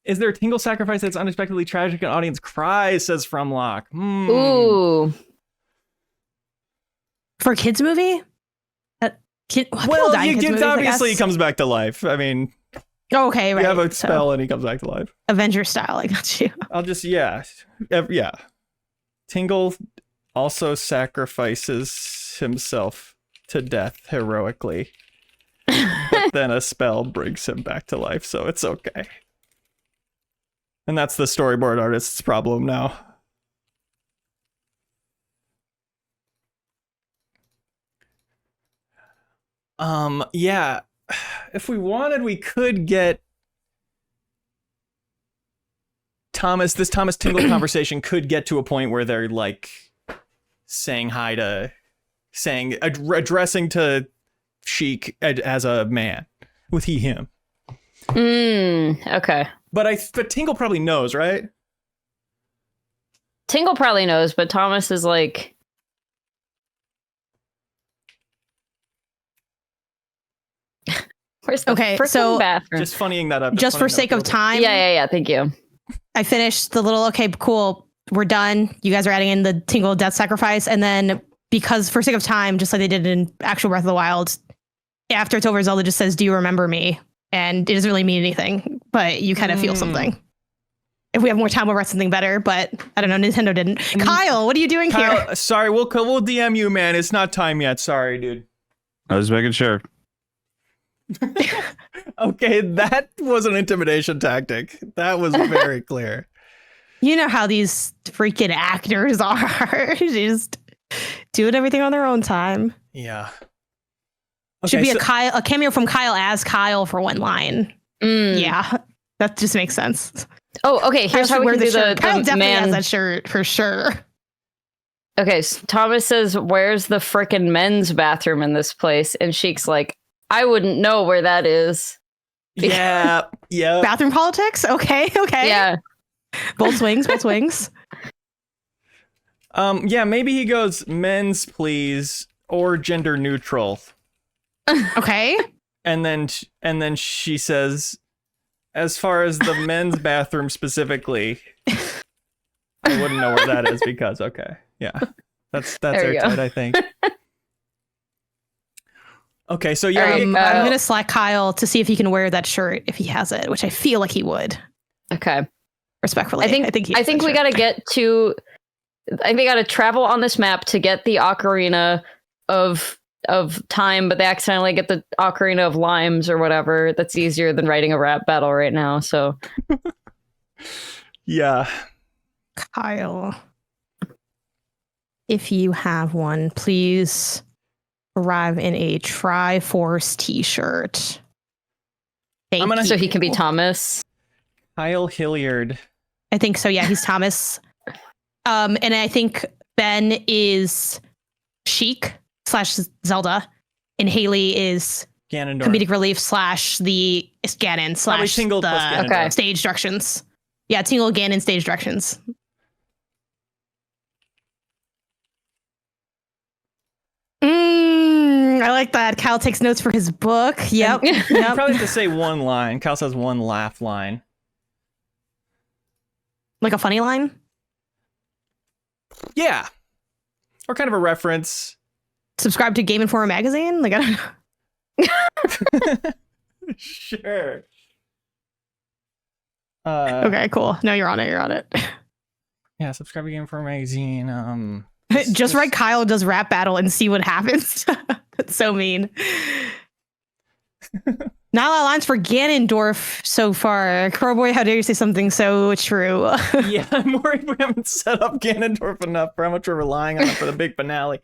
Is there a Tingle sacrifice that's unexpectedly tragic and audience cries, says Fromlock. Ooh. For a kids movie? Gibbs obviously comes back to life. I mean, okay, right. You have a spell and he comes back to life. Avenger style, I got you. I'll just, yeah. Tingle also sacrifices himself to death heroically. But then a spell brings him back to life, so it's okay. And that's the storyboard artist's problem now. Yeah. If we wanted, we could get this Thomas Tingle conversation could get to a point where they're like addressing to Sheik as a man with him. Okay. But Tingle probably knows, right? Tingle probably knows, but Thomas is like, where's the bathroom? Just funnying that up. Just for sake of time. Yeah. Thank you. I finished the little, okay, cool. We're done. You guys are adding in the Tingle death sacrifice. And then because for sake of time, just like they did in actual Breath of the Wild, after it's over, Zelda just says, do you remember me? And it doesn't really mean anything, but you kind of feel something. If we have more time, we'll write something better, but I don't know, Nintendo didn't. Kyle, what are you doing here? Sorry, we'll DM you, man. It's not time yet. Sorry, dude. I was making sure. Okay, that was an intimidation tactic. That was very clear. You know how these freaking actors are. Just doing everything on their own time. Yeah. Okay, should be a cameo from Kyle as Kyle for one line. Yeah, that just makes sense. Oh, okay. Here's how we can do the Kyle definitely man has that shirt for sure. Okay, so Thomas says, "Where's the frickin' men's bathroom in this place?" And Sheik's like, I wouldn't know where that is. Yeah. Bathroom politics? Okay. Yeah. Both swings. Yeah, maybe he goes men's please or gender neutral. Okay. And then she says, as far as the men's bathroom specifically, I wouldn't know where that is because yeah. That's airtight, I think. Okay, so yeah, I'm gonna slack Kyle to see if he can wear that shirt if he has it, which I feel like he would. Okay. Respectfully, I think we gotta get to. I think they gotta travel on this map to get the ocarina of time, but they accidentally get the ocarina of limes or whatever. That's easier than writing a rap battle right now. So. Yeah. Kyle, if you have one, please arrive in a Triforce t-shirt. So he can be Thomas. Kyle Hilliard. I think so. Yeah, he's Thomas. And I think Ben is Sheik / Zelda, and Haley is Ganondorf. Comedic relief / the Ganon / the stage directions. Yeah, Tingle Ganon stage directions. I like that. Kyle takes notes for his book. Yep. You probably have to say one line. Kyle says one laugh line. Like a funny line? Yeah. Or kind of a reference. Subscribe to Game Informer magazine? Like, I don't know. Sure. Okay, cool. No, you're on it. Yeah, subscribe to Game Informer magazine. Just write Kyle does rap battle and see what happens. That's so mean. Not a lot of lines for Ganondorf so far. Crowboy, how dare you say something so true? Yeah, I'm worried we haven't set up Ganondorf enough for how much we're relying on it for the big finale.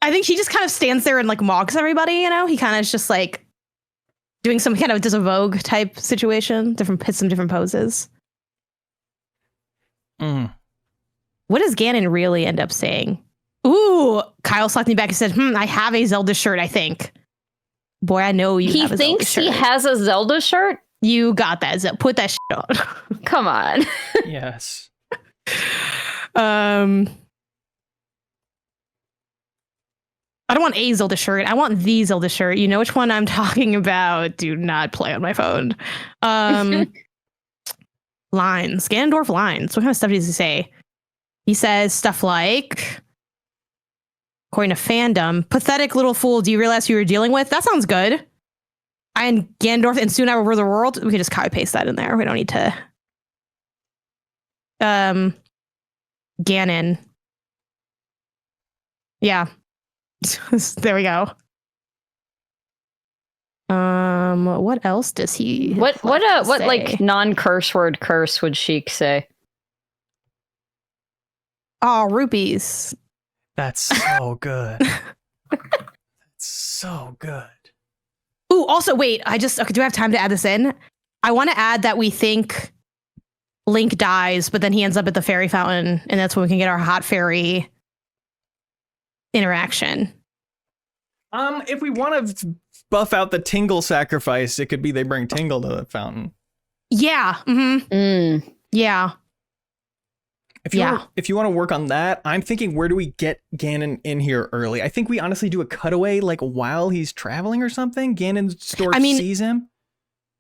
I think he just kind of stands there and like mocks everybody, you know? He kind of is just like doing some kind of does a Vogue type situation, hits some different poses. What does Ganon really end up saying? Ooh, Kyle slapped me back and said, I have a Zelda shirt, I think. Boy, I know you have a Zelda shirt. He thinks he has a Zelda shirt? You got that. Put that shit on. Come on. Yes. I don't want a Zelda shirt. I want the Zelda shirt. You know which one I'm talking about. Do not play on my phone. Lines. Ganondorf lines. What kind of stuff does he say? He says stuff like, according to fandom, pathetic little fool, do you realize who you're dealing with? That sounds good. I and Ganondorf and soon I will rule the world. We can just copy paste that in there. We don't need to. Ganon. Yeah. There we go. What else does he? What like non-curse word curse would Sheik say? Oh, rupees. That's so good. That's so good. Ooh, also, wait, do I have time to add this in? I want to add that we think Link dies, but then he ends up at the fairy fountain, and that's when we can get our hot fairy interaction. If we want to buff out the Tingle sacrifice, it could be they bring Tingle to the fountain. Yeah. Yeah. If you want to work on that, I'm thinking, where do we get Ganon in here early? I think we honestly do a cutaway like while he's traveling or something. Ganondorf sees him.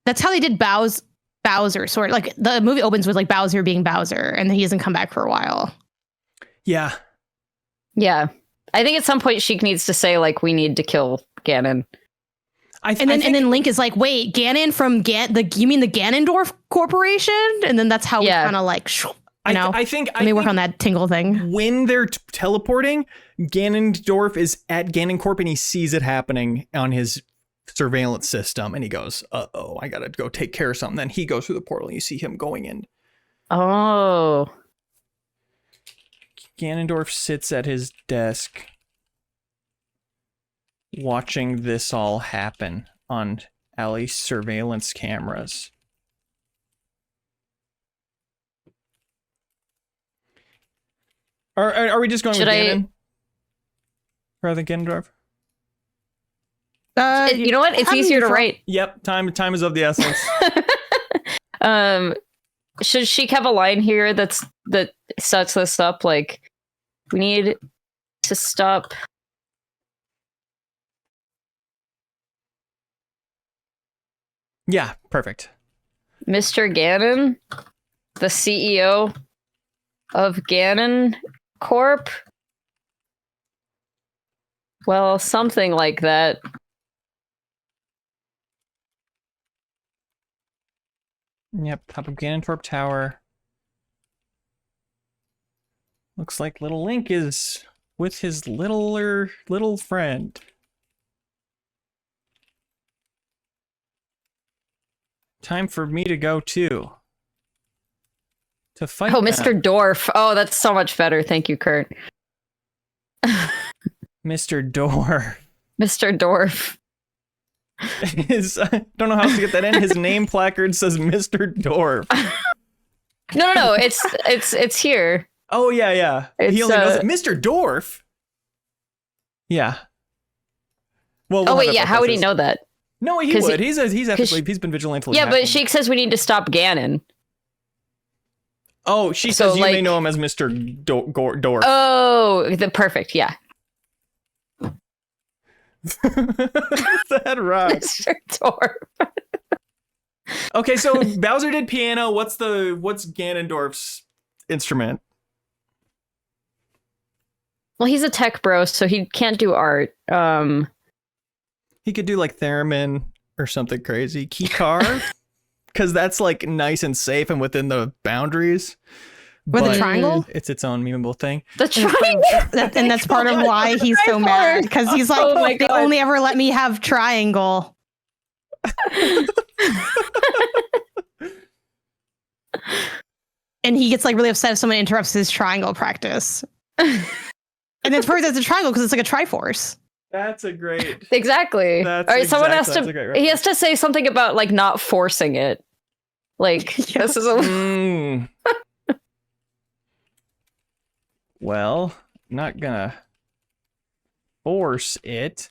That's how they did Bowser, sort of. Like the movie opens with like Bowser being Bowser, and then he doesn't come back for a while. Yeah. Yeah. I think at some point Sheik needs to say like, we need to kill Ganon. And then Link is like, wait, Ganon from you mean the Ganondorf Corporation? And then that's how we kind of like, I think let me work on that Tingle thing. When they're teleporting, Ganondorf is at Ganoncorp and he sees it happening on his surveillance system, and he goes, "Uh-oh, I gotta go take care of something." Then he goes through the portal, and you see him going in. Oh. Ganondorf sits at his desk, watching this all happen on Allie's surveillance cameras. Are we just going with Ganon rather than Ganondorf? You know what? It's easier to write. Yep, time is of the essence. Should Sheik have a line here that sets this up? Like, we need to stop. Yeah, perfect. Mr. Ganon, the CEO of Ganon Corp. Well, something like that. Yep, top of Ganondorf Tower. Looks like little Link is with his little friend. Time for me to go too. To fight. Oh, Mr. Dorf. Oh, that's so much better. Thank you, Kurt. Mr. Dorf. Mr. Dorf. I don't know how else to get that in. His name placard says Mr. Dorf. No. It's here. Oh yeah. He only knows it. Mr. Dorf. Yeah. Well. Oh wait, yeah. How would he know that? No, he would. He's been vigilantly. Yeah, but Sheik says we need to stop Ganon. Oh, she says you may know him as Mr. Dorf. Oh, perfect. Yeah. That rocks. Mr. Dorf. Okay, so Bowser did piano. What's Ganondorf's instrument? Well, he's a tech bro, so he can't do art. He could do like theremin or something crazy. Keycar, because that's like nice and safe and within the boundaries. With a triangle? It's its own memeable thing. The triangle? And that's part of why he's so mad. Because he's like, they only ever let me have triangle. And he gets like really upset if someone interrupts his triangle practice. And it's perfect as a triangle because it's like a triforce. That's a great. Exactly. Someone has to. He has to say something about like not forcing it. Like this is a. Well, I'm not gonna force it,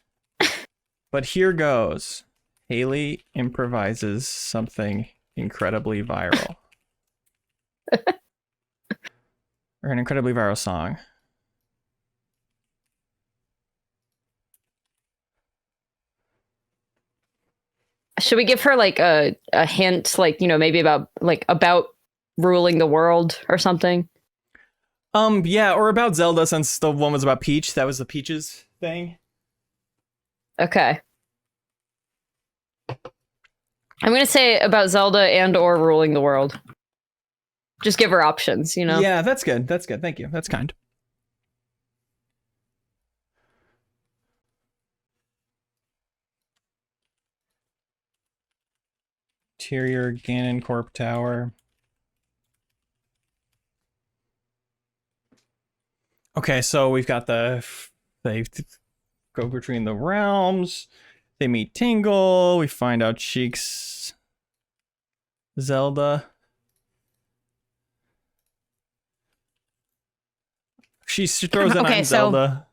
but here goes. Haley improvises something incredibly viral. Or an incredibly viral song. Should we give her like a hint, like, you know, maybe about ruling the world or something? Yeah, or about Zelda, since the one was about Peach. That was the Peaches thing. Okay. I'm gonna say about Zelda and or ruling the world. Just give her options, you know? Yeah, that's good. That's good. Thank you. That's kind. Interior Ganon Corp Tower. Okay, so we've got they go between the realms. They meet Tingle. We find out Sheik's Zelda. She throws it on Zelda.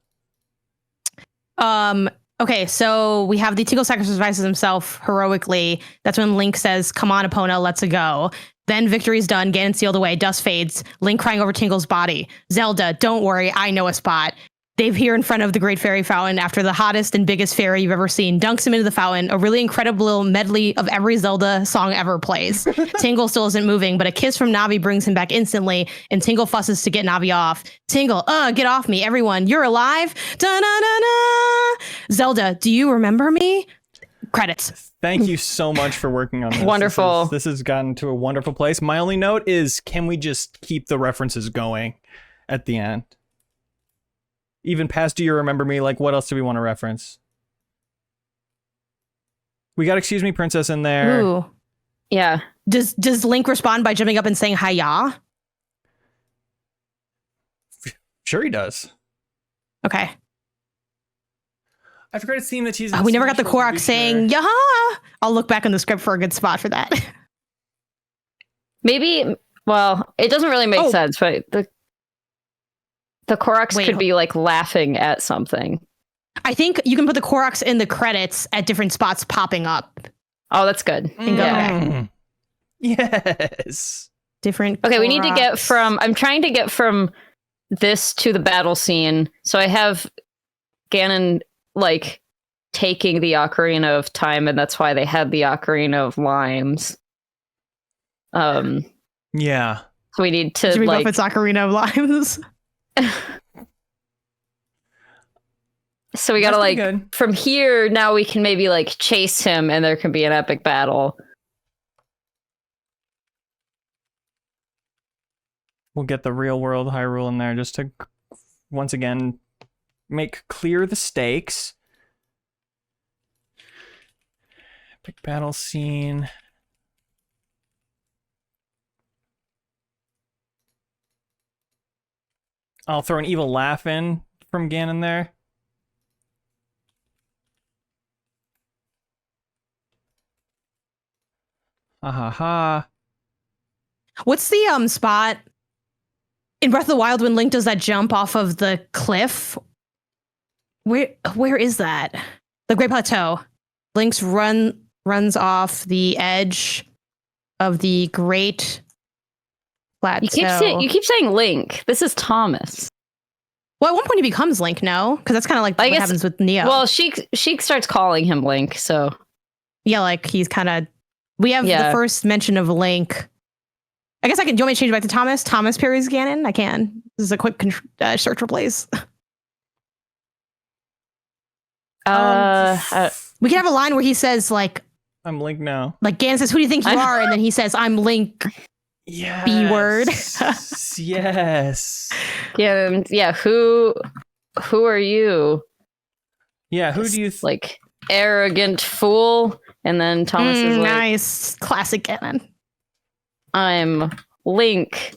Okay, so we have the Tingle sacrifices himself heroically. That's when Link says, "Come on, Epona, let's go." Then victory's done, Ganon sealed away, dust fades, Link crying over Tingle's body. Zelda, don't worry, I know a spot. They appear in front of the Great Fairy Fountain after the hottest and biggest fairy you've ever seen dunks him into the fountain. A really incredible little medley of every Zelda song ever plays. Tingle still isn't moving, but a kiss from Navi brings him back instantly, and Tingle fusses to get Navi off. Tingle, get off me, everyone, you're alive. Da-na-na-na. Zelda, do you remember me? Credits. Thank you so much for working on this. Wonderful. This has gotten to a wonderful place. My only note is, can we just keep the references going at the end? Even past Do You Remember Me? Like, what else do we want to reference? We got Excuse Me, Princess in there. Ooh. Yeah. Does Link respond by jumping up and saying hi-ya? Sure he does. Okay. I forgot to see that he's... We never got the Korok saying, yaha! I'll look back on the script for a good spot for that. Maybe, well, it doesn't really make sense, but the Koroks could be like laughing at something. I think you can put the Koroks in the credits at different spots popping up. Oh, that's good. And go back. Yes. Different. Okay, we need to get Koroks. I'm trying to get from this to the battle scene. So I have Ganon like taking the Ocarina of Time, and that's why they had the Ocarina of Limes. Yeah. So we need to Jimmy like Buffett's Ocarina of Limes. So we gotta That's pretty like good. from here now we can maybe like chase him and there can be an epic battle. We'll get the real world Hyrule in there just to once again make clear the stakes. Epic battle scene. I'll throw an evil laugh in from Ganon there. Ha ha ha. What's the spot in Breath of the Wild when Link does that jump off of the cliff? Where is that? The Great Plateau. Link's runs off the edge of the Great Plateau. You keep saying Link. This is Thomas. Well, at one point he becomes Link, no? Because that's kind of like what happens with Neo. Well, Sheik starts calling him Link, so yeah, like he's kind of. We have the first mention of Link. I guess I can. Do you want me to change it back to Thomas? Thomas parries Ganon? I can. This is a quick search replace. We can have a line where he says like, I'm Link now. Like Ganon says, "Who do you think you are?" And then he says, "I'm Link." Yes. B word. Yes. Yeah. Who are you? Yeah. Who do you like? Arrogant fool. And then Thomas is like, nice, classic Ganon. I'm Link.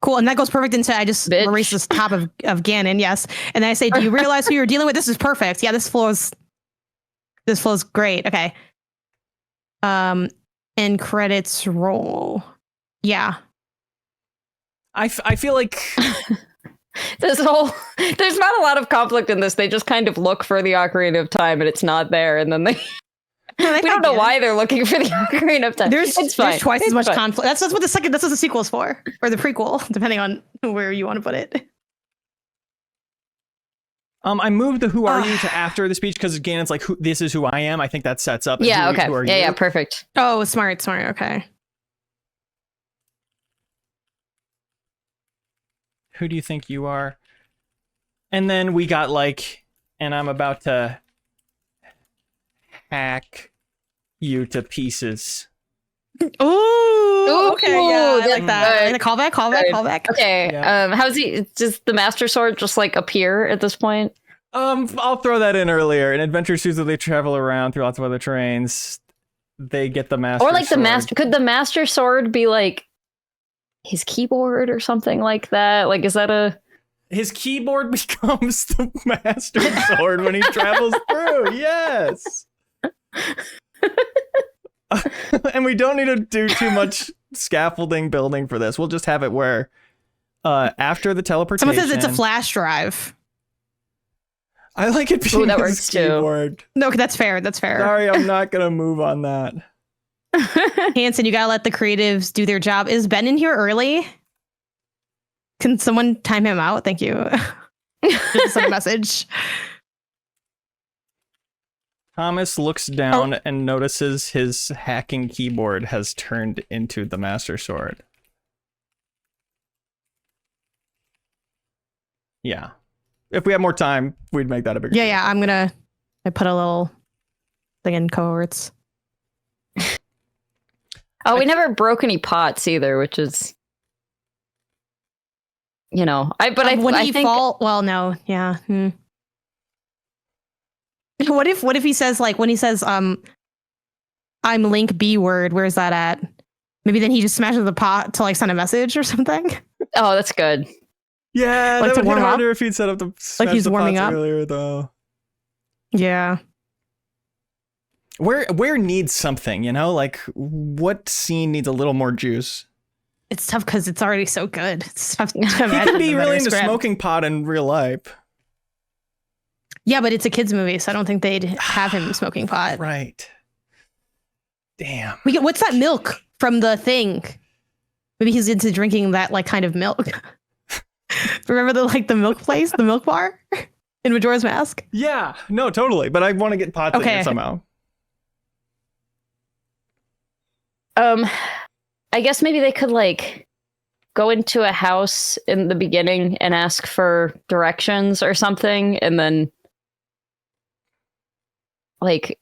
Cool, and that goes perfect into I just erase this top of Ganon, yes. And then I say, do you realize who you're dealing with? This is perfect. Yeah, this flows great. Okay. And credits roll. Yeah. I feel like there's not a lot of conflict in this. They just kind of look for the Ocarina of Time and it's not there, and then we don't know why they're looking for the Ocarina of Time. There's twice as much conflict. That's what the sequel's for, or the prequel, depending on where you want to put it. I moved the "Who are you" to after the speech because Ganon's like, "This is who I am." I think that sets up. Yeah. Okay. Who are you? Yeah. Perfect. Oh, smart. Okay. Who do you think you are? And then we got like, and I'm about to hack you to pieces. Ooh, okay, yeah, I like that. Callback. Okay, yeah. How's he? Does the Master Sword just like appear at this point? I'll throw that in earlier. In Adventure Suits, they travel around through lots of other terrains. They get the Master Or like Sword. the Master. Could the Master Sword be like his keyboard or something like that? Like, is that a? His keyboard becomes the Master Sword when he travels through. Yes. And we don't need to do too much scaffolding building for this. We'll just have it where after the teleportation. Someone says it's a flash drive. I like it being that his works keyboard. Too. No, that's fair. Sorry, I'm not going to move on that. Hanson, you got to let the creatives do their job. Is Ben in here early? Can someone time him out? Thank you. Just send a message. Thomas looks down and notices his hacking keyboard has turned into the Master Sword. Yeah. If we had more time, we'd make that a bigger. Yeah. I put a little thing in cohorts. We never broke any pots either, which is, I think fall. Well, no. Yeah. What if he says like when he says I'm Link B word, where's that at? Maybe then he just smashes the pot to like send a message or something. Oh, that's good. Yeah, like that would warm be up? harder if he'd set up the like he's warming up earlier though. Yeah. Where needs something, like what scene needs a little more juice? It's tough because it's already so good. It's tough to He could be really into smoking pot in real life. Yeah, but it's a kids movie, so I don't think they'd have him smoking pot. Right. Damn. What's that milk from the thing? Maybe he's into drinking that like kind of milk. Remember the milk place, the milk bar in Majora's Mask? Yeah, no, totally. But I want to get pots in here somehow. I guess maybe they could like go into a house in the beginning and ask for directions or something, and then like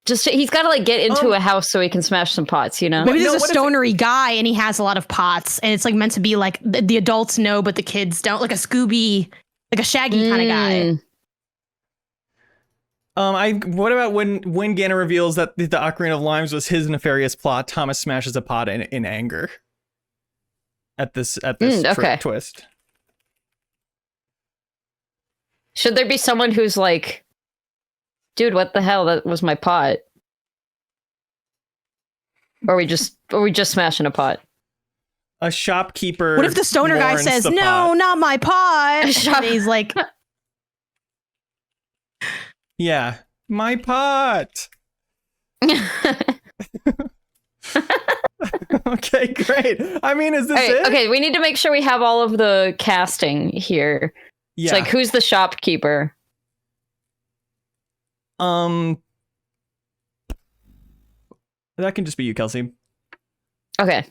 he's got to like get into a house so he can smash some pots, you know? Maybe there's a stonery guy and he has a lot of pots, and it's like meant to be like the adults know but the kids don't, like a Scooby, like a Shaggy kind of guy. What about when Ganon reveals that the Ocarina of Limes was his nefarious plot? Thomas smashes a pot in anger at this twist. Should there be someone who's like, dude, what the hell? That was my pot. Or we just smashing a pot. A shopkeeper. What if the stoner guy says, "No, pot. Not my pot"? And he's like, "Yeah, my pot." Okay, great. I mean, is this it? Okay, we need to make sure we have all of the casting here. Yeah. It's like, who's the shopkeeper? That can just be you, Kelsey. Okay.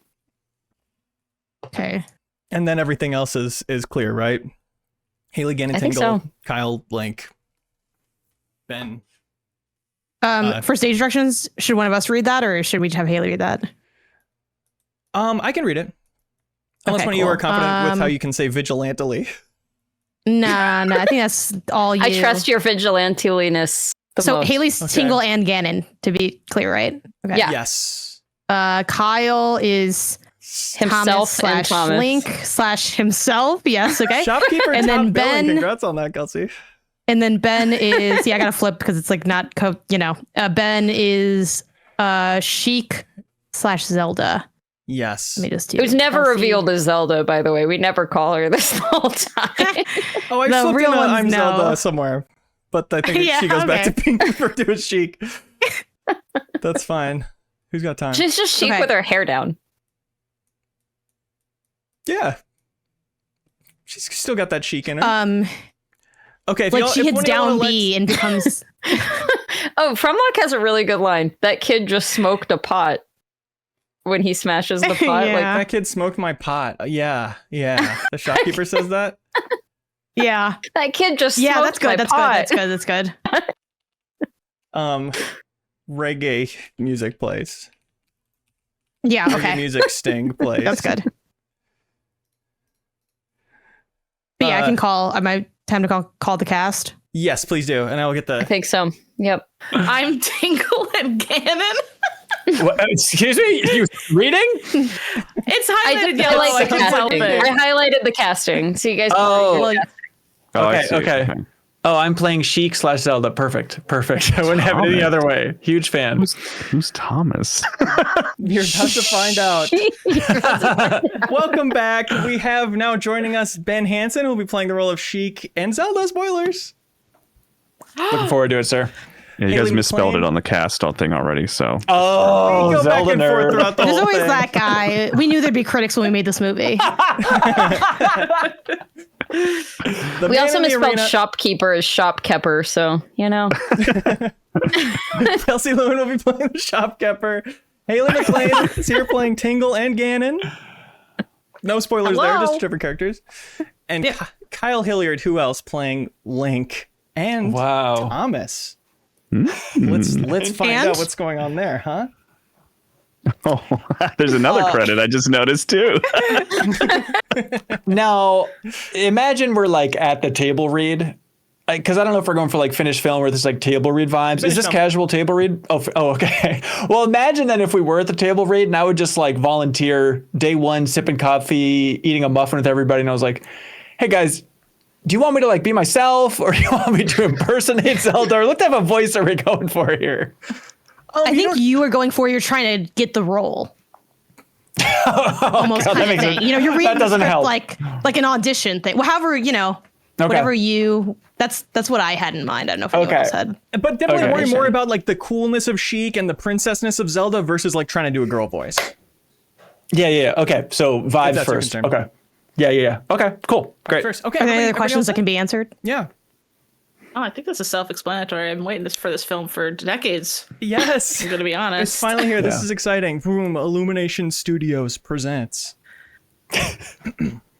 And then everything else is clear, right? Haley, Ganon, Tingle, so. Kyle, Link, Ben. For stage directions, should one of us read that, or should we have Haley read that? I can read it. Unless one of you are confident with how you can say vigilantily. No, I think that's all you. I trust your vigilanteliness. So most. Haley's Tingle and Ganon, to be clear, right? Okay. Yeah. Yes. Kyle is himself Thomas / Link / himself. Yes. Okay. Shopkeeper and then Ben. Congrats on that, Kelsey. And then Ben is I gotta flip because it's like not Ben is Sheik / Zelda. Yes. Let me just do Who's never revealed as Zelda, by the way. We never call her this the whole time. I slipped in I'm Zelda somewhere. But I think she goes back to being referred to as Sheik. That's fine. Who's got time? She's just Sheik with her hair down. Yeah. She's still got that Sheik in her. Okay, like she hits down B and becomes... Frumlock has a really good line. That kid just smoked a pot when he smashes the pot. Yeah. Like, that kid smoked my pot. Yeah. The shopkeeper says that. Yeah. That kid just smoked my pot. That's good. Reggae music plays. Yeah, okay. Reggae music sting plays. That's good. But yeah, I can call. My time to call the cast. Yes, please do, and I will get the. I think so. Yep. I'm Tingle and Ganon. What, excuse me? You reading? It's highlighted yellow. I highlighted the casting, so you guys. Okay. Oh, I'm playing Sheik / Zelda. Perfect. I wouldn't have it any other way. Huge fan. Who's Thomas? You're about to find out. Welcome back. We have now joining us Ben Hanson, who will be playing the role of Sheik and Zelda. Spoilers. Looking forward to it, sir. Yeah, you guys misspelled it on the cast thing already, so. Oh, go Zelda back and forth throughout the There's whole always thing. that guy. We knew there'd be critics when we made this movie. We also misspelled shopkeeper as shopkeeper, so, you know. Kelsey Lewin will be playing the shopkeeper. Haley MacLean is here playing Tingle and Ganon. No spoilers there, just different characters. And Kyle Hilliard, who else, playing Link and Thomas. Let's find out what's going on there, huh? Oh, there's another credit I just noticed too. Now, imagine we're like at the table read, because I don't know if we're going for like finished film or this like table read vibes. Is this casual table read? Oh, okay. Well, imagine that if we were at the table read and I would just like volunteer day one, sipping coffee, eating a muffin with everybody, and I was like, "Hey guys, do you want me to like be myself, or do you want me to impersonate Zelda, or what type of voice are we going for here?" I think you are going for, you're trying to get the role. Almost kind of thing. You know, you're reading the script like an audition thing. Well, however, you know, Okay. Whatever you. That's what I had in mind. I don't know if anyone else had. But definitely worry more about like the coolness of Sheik and the princessness of Zelda versus like trying to do a girl voice. Yeah. Okay. So vibes first. Okay. Yeah. Okay. Cool. Great. First. Okay. Are there any other questions that can be answered? Yeah. Oh, I think this is self-explanatory. I've been waiting for this film for decades. Yes. I'm going to be honest. It's finally here. This is exciting. Boom. Illumination Studios presents.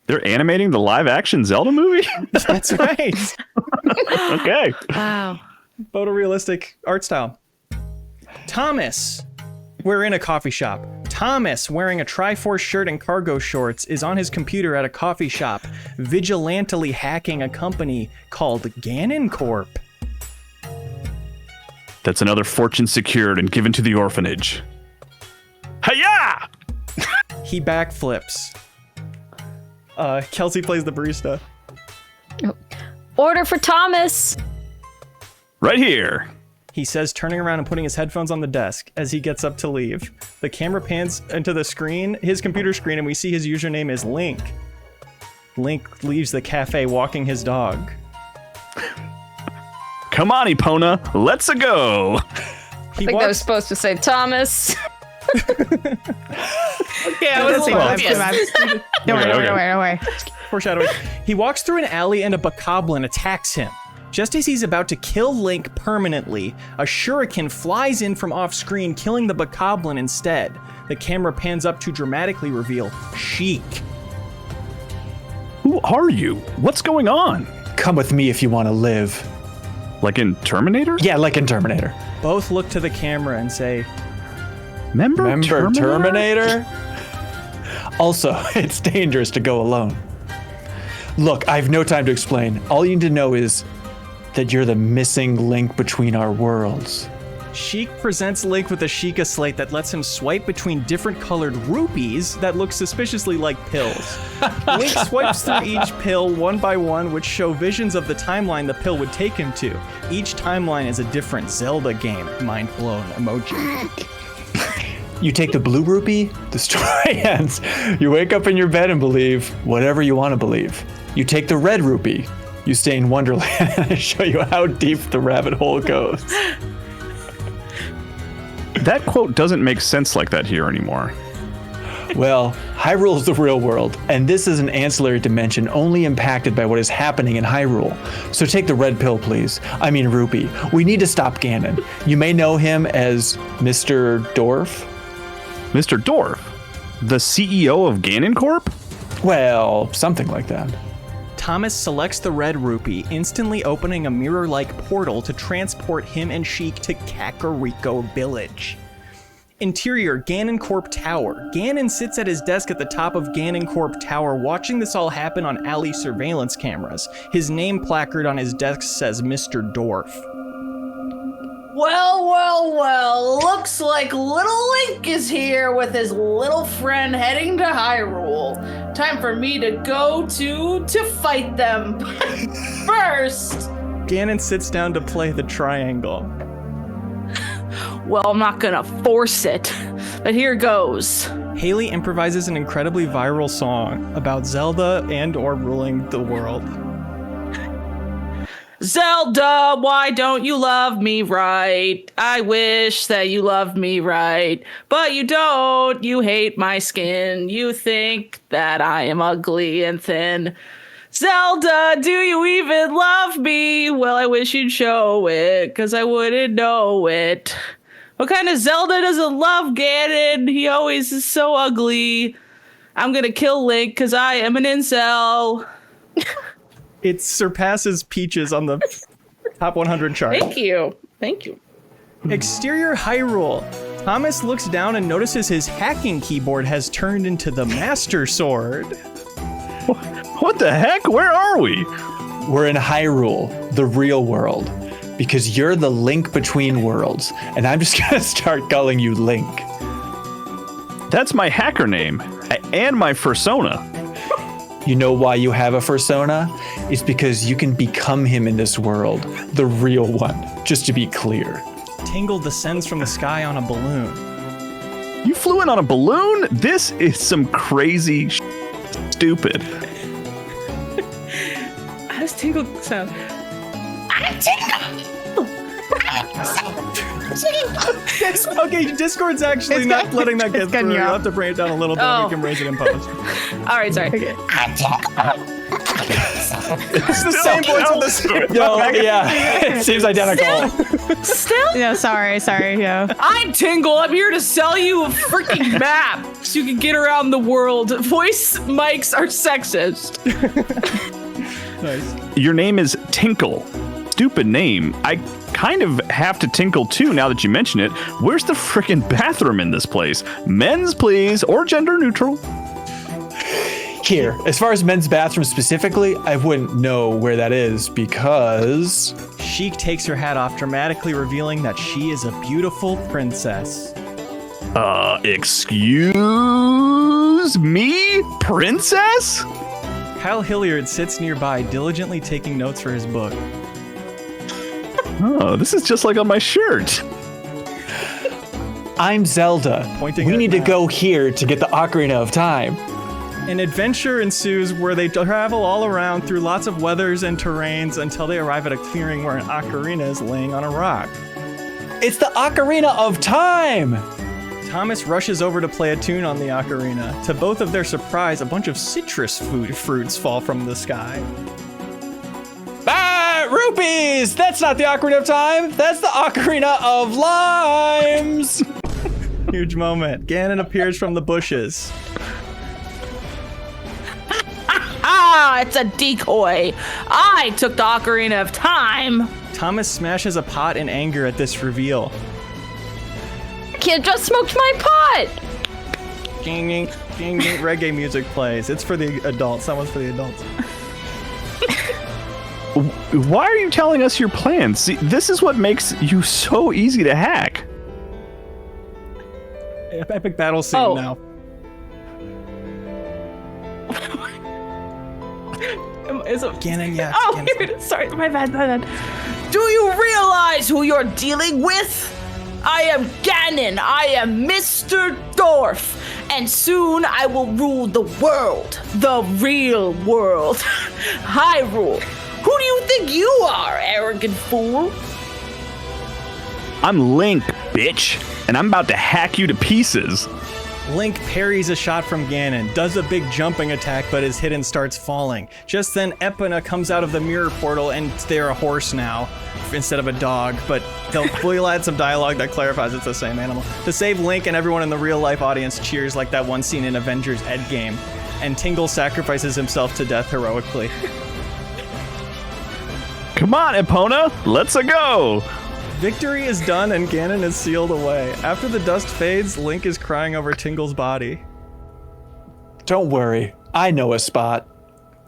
They're animating the live-action Zelda movie? That's right. Okay. Wow. Photorealistic art style. Thomas. We're in a coffee shop. Thomas, wearing a Triforce shirt and cargo shorts, is on his computer at a coffee shop, vigilantly hacking a company called Ganondorf. That's another fortune secured and given to the orphanage. Hi-ya! He backflips. Kelsey plays the barista. Order for Thomas. Right here. He says, turning around and putting his headphones on the desk as he gets up to leave. The camera pans into the screen, his computer screen, and we see his username is Link. Link leaves the cafe walking his dog. Come on, Epona, let's-a go. I think I was supposed to say Thomas. Okay, I was saying obvious. Don't worry. Foreshadowing. He walks through an alley and a bokoblin attacks him. Just as he's about to kill Link permanently, a shuriken flies in from off-screen, killing the bokoblin instead. The camera pans up to dramatically reveal Sheik. Who are you? What's going on? Come with me if you want to live. Like in Terminator? Yeah, like in Terminator. Both look to the camera and say, Remember Terminator? Also, it's dangerous to go alone. Look, I have no time to explain. All you need to know is that you're the missing link between our worlds. Sheik presents Link with a Sheikah slate that lets him swipe between different colored rupees that look suspiciously like pills. Link swipes through each pill one by one, which show visions of the timeline the pill would take him to. Each timeline is a different Zelda game. Mind blown emoji. You take the blue rupee, the story ends. You wake up in your bed and believe whatever you want to believe. You take the red rupee, you stay in Wonderland, and I show you how deep the rabbit hole goes. That quote doesn't make sense like that here anymore. Well, Hyrule is the real world, and this is an ancillary dimension only impacted by what is happening in Hyrule. So take the red pill, please. I mean rupee. We need to stop Ganon. You may know him as Mr. Dorf. Mr. Dorf? The CEO of Ganondorf? Well, something like that. Thomas selects the red rupee, instantly opening a mirror-like portal to transport him and Sheik to Kakariko Village. Interior, Ganondorf Tower. Ganon sits at his desk at the top of Ganondorf Tower, watching this all happen on alley surveillance cameras. His name placard on his desk says Mr. Dorf. Well, looks like little Link is here with his little friend heading to Hyrule. Time for me to go to fight them. First! Ganon sits down to play the triangle. Well, I'm not gonna force it, but here goes. Haley improvises an incredibly viral song about Zelda and or ruling the world. Zelda, why don't you love me right? I wish that you loved me right, but you don't. You hate my skin. You think that I am ugly and thin. Zelda, do you even love me? Well, I wish you'd show it, 'cause I wouldn't know it. What kind of Zelda doesn't love Ganon? He always is so ugly. I'm gonna kill Link 'cause I am an incel. It surpasses Peaches on the top 100 chart. Thank you. Exterior Hyrule. Thomas looks down and notices his hacking keyboard has turned into the Master Sword. What the heck? Where are we? We're in Hyrule, the real world, because you're the link between worlds, and I'm just gonna start calling you Link. That's my hacker name and my fursona. You know why you have a fursona? It's because you can become him in this world, the real one, just to be clear. Tingle descends from the sky on a balloon. You flew in on a balloon? This is some crazy stupid. does Tingle sound? I'm Tingle! Okay, Discord's actually not letting that get through. You'll have to bring it down a little bit. We can raise it in post. All right, sorry. Okay. It's the same voice with the same. Yeah, it seems identical. Still? Yeah, sorry, yeah. I'm Tingle. I'm here to sell you a freaking map so you can get around the world. Voice mics are sexist. Nice. Your name is Tinkle. Stupid name. I kind of have to tinkle too now that you mention it. Where's the frickin' bathroom in this place? Men's, please, or gender neutral. Here, as far as men's bathroom specifically, I wouldn't know where that is because... Sheik takes her hat off, dramatically revealing that she is a beautiful princess. Excuse me? Princess? Kyle Hilliard sits nearby, diligently taking notes for his book. Oh, this is just like on my shirt. I'm Zelda. We need to go here to get the Ocarina of Time. An adventure ensues where they travel all around through lots of weathers and terrains until they arrive at a clearing where an ocarina is laying on a rock. It's the Ocarina of Time! Thomas rushes over to play a tune on the ocarina. To both of their surprise, a bunch of citrus fruits fall from the sky. Rupees! That's not the Ocarina of Time! That's the Ocarina of Limes! Huge moment. Ganon appears from the bushes. It's a decoy. I took the Ocarina of Time. Thomas smashes a pot in anger at this reveal. Kid just smoked my pot. Ding, ding, ding, ding. Reggae music plays. It's for the adults. That one's for the adults. Why are you telling us your plans? See, this is what makes you so easy to hack. Epic battle scene now. Is it Ganon, yeah. Oh, here it is. Sorry, my bad. Do you realize who you're dealing with? I am Ganon. I am Mr. Dorf. And soon I will rule the world. The real world. Hyrule. Who do you think you are, arrogant fool? I'm Link, bitch, and I'm about to hack you to pieces. Link parries a shot from Ganon, does a big jumping attack, but is hit and starts falling. Just then, Epona comes out of the mirror portal, and they're a horse now instead of a dog, but we'll add some dialogue that clarifies it's the same animal. To save Link, and everyone in the real-life audience cheers like that one scene in Avengers Endgame, and Tingle sacrifices himself to death heroically. Come on, Epona, let's go! Victory is done and Ganon is sealed away. After the dust fades, Link is crying over Tingle's body. Don't worry, I know a spot.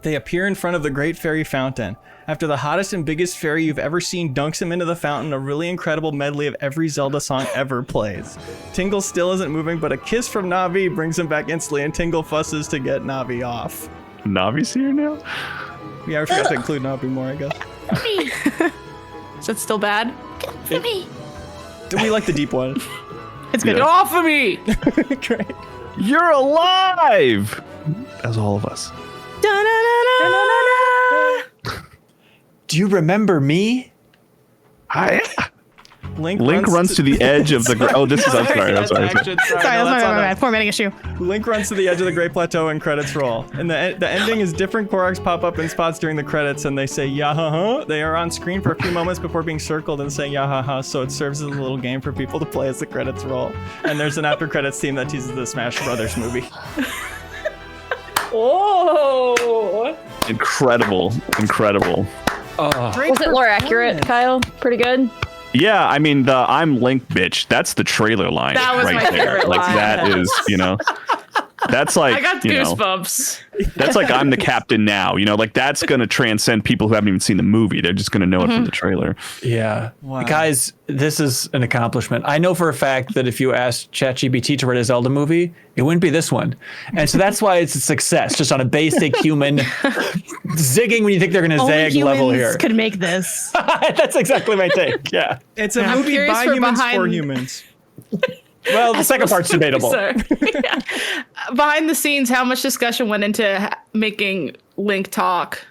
They appear in front of the Great Fairy Fountain. After the hottest and biggest fairy you've ever seen dunks him into the fountain, a really incredible medley of every Zelda song ever plays. Tingle still isn't moving, but a kiss from Navi brings him back instantly, and Tingle fusses to get Navi off. Navi's here now? Yeah, I forgot to include Navi more, I guess. Is that still bad? Do we like the deep one? It's good. Get off of me! Great. You're alive! As all of us. Do you remember me? Link runs to the edge of the... Oh, this is... I'm sorry. Sorry, that's my bad. Formatting issue. Link runs to the edge of the Great Plateau and credits roll. And the ending is different Koroks pop up in spots during the credits and they say yahaha. They are on screen for a few moments before being circled and saying yahaha, so it serves as a little game for people to play as the credits roll. And there's an after credits theme that teases the Smash Brothers movie. Oh! Incredible. Was it more accurate, Kyle? Pretty good? Yeah, I mean, the I'm Link bitch, that's the trailer line That was right my there. favorite Like line. that is, that's like, I got goosebumps. That's like I'm the captain now, like that's going to transcend people who haven't even seen the movie. They're just going to know it from the trailer. Yeah. Wow. Guys, this is an accomplishment. I know for a fact that if you asked ChatGPT to write a Zelda movie, it wouldn't be this one. And so that's why it's a success, just on a basic human zigging when you think they're going to zag level here. Could make this. That's exactly my take. Yeah. It's a movie by humans for humans. Well, the second part's debatable. Yeah. Behind the scenes, how much discussion went into making Link talk?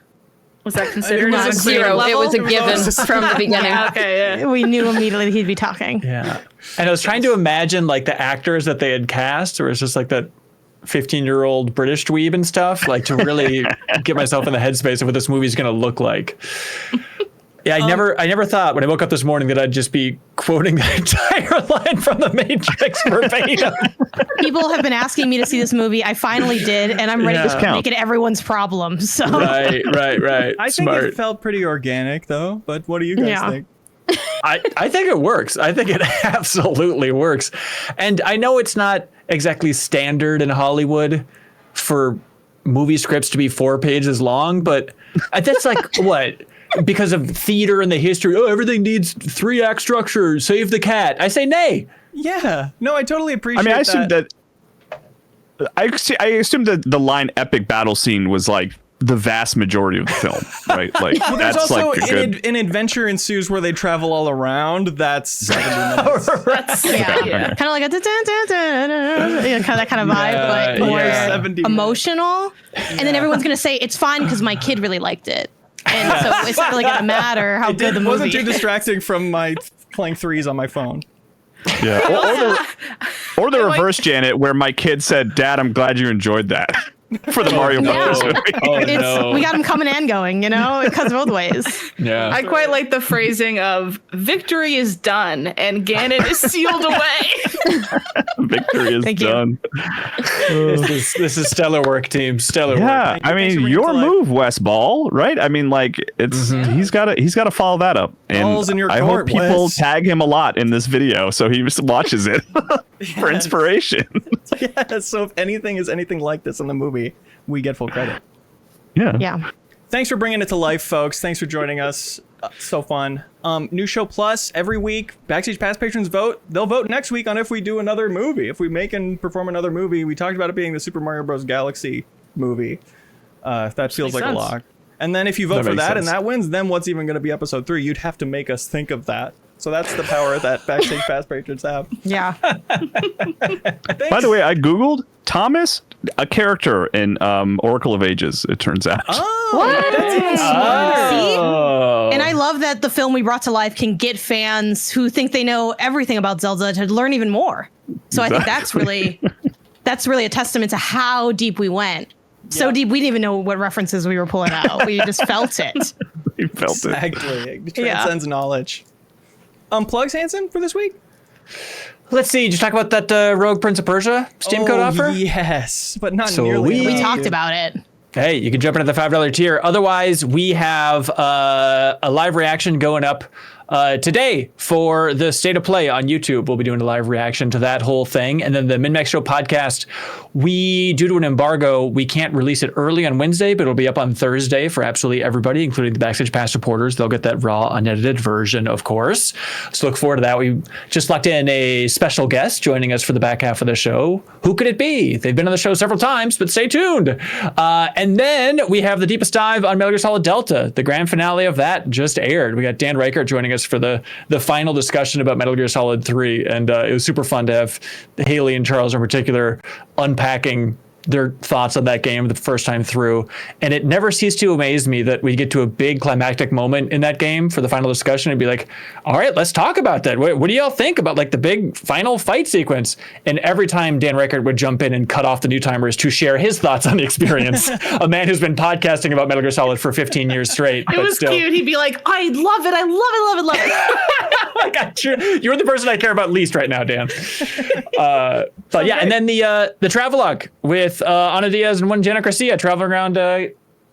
Was that considered Not as a Zero. level? It was a given from the beginning. Okay, yeah. We knew immediately he'd be talking. Yeah. And I was trying to imagine like the actors that they had cast, where it's just like that 15-year-old British dweeb and stuff, like to really get myself in the headspace of what this movie's going to look like. Yeah, I never thought when I woke up this morning that I'd just be quoting the entire line from The Matrix verbatim. People have been asking me to see this movie. I finally did, and I'm ready to make it everyone's problem. So Right. I think it felt pretty organic, though. But what do you guys think? I think it works. I think it absolutely works. And I know it's not exactly standard in Hollywood for movie scripts to be 4 pages long, but that's like what? Because of theater and the history, everything needs 3-act structure, save the cat. I say nay. Yeah. No, I totally appreciate that. I assume that the line epic battle scene was like the vast majority of the film, right? Like well, there's that's also like a good... an adventure ensues where they travel all around. That's 70 minutes. kind of like a that kind of vibe, but more emotional. And then everyone's gonna say it's fine because my kid really liked it. And so it's not really going to matter how good the movie is. It wasn't too distracting from my playing threes on my phone. Yeah. Or the reverse, Janet, where my kid said, "Dad, I'm glad you enjoyed that." For the Mario Brothers movie. We got them coming and going, it cuts both ways. Yeah. I quite like the phrasing of victory is done and Ganon is sealed away. Victory is done. This is stellar work, team. Stellar work. Yeah, I mean, your move, Wes Ball, right? I mean, like it's he's got to follow that up. And Ball's in your I court, hope people Wes. tag him a lot in this video so he just watches it for inspiration. Yeah, so if anything is anything like this in the movie, we get full credit. Yeah. Thanks for bringing it to life, folks. Thanks for joining us. So fun. New show plus every week. Backstage Pass patrons vote. They'll vote next week on if we do another movie. If we make and perform another movie. We talked about it being the Super Mario Bros. Galaxy movie. That feels like a lock. And then if you vote for that and that wins, then what's even going to be episode 3? You'd have to make us think of that. So that's the power that Backstage Pass patrons have. Yeah. By the way, I Googled Thomas, a character in Oracle of Ages, it turns out. Oh, what? That's even smarter. See? And I love that the film we brought to life can get fans who think they know everything about Zelda to learn even more. So I think that's really a testament to how deep we went. So deep, we didn't even know what references we were pulling out. We just felt it. We felt it. Exactly. It transcends knowledge. Plugs, Hanson, for this week? Let's see. Did you talk about that Rogue Prince of Persia Steam code offer? Yes, but not nearly. We talked about it. Hey, you can jump into the $5 tier. Otherwise, we have a live reaction going up today for the State of Play on YouTube. We'll be doing a live reaction to that whole thing. And then the MinnMax Show podcast, due to an embargo, we can't release it early on Wednesday, but it'll be up on Thursday for absolutely everybody, including the Backstage Pass supporters. They'll get that raw, unedited version, of course. So look forward to that. We just locked in a special guest joining us for the back half of the show. Who could it be? They've been on the show several times, but stay tuned. And then we have the deepest dive on Metal Gear Solid Delta. The grand finale of that just aired. We got Dan Reichert joining us for the final discussion about Metal Gear Solid 3, and it was super fun to have Haley and Charles in particular unpacking their thoughts on that game the first time through. And it never ceased to amaze me that we get to a big climactic moment in that game for the final discussion and be like, all right, let's talk about that. What do y'all think about like the big final fight sequence? And every time Dan Reichert would jump in and cut off the new timers to share his thoughts on the experience, a man who's been podcasting about Metal Gear Solid for 15 years straight. It was cute. He'd be like, I love it. I love it. I got you. You're the person I care about least right now, Dan. But yeah, and then the travelogue with Ana Diaz and one Janet Garcia traveling around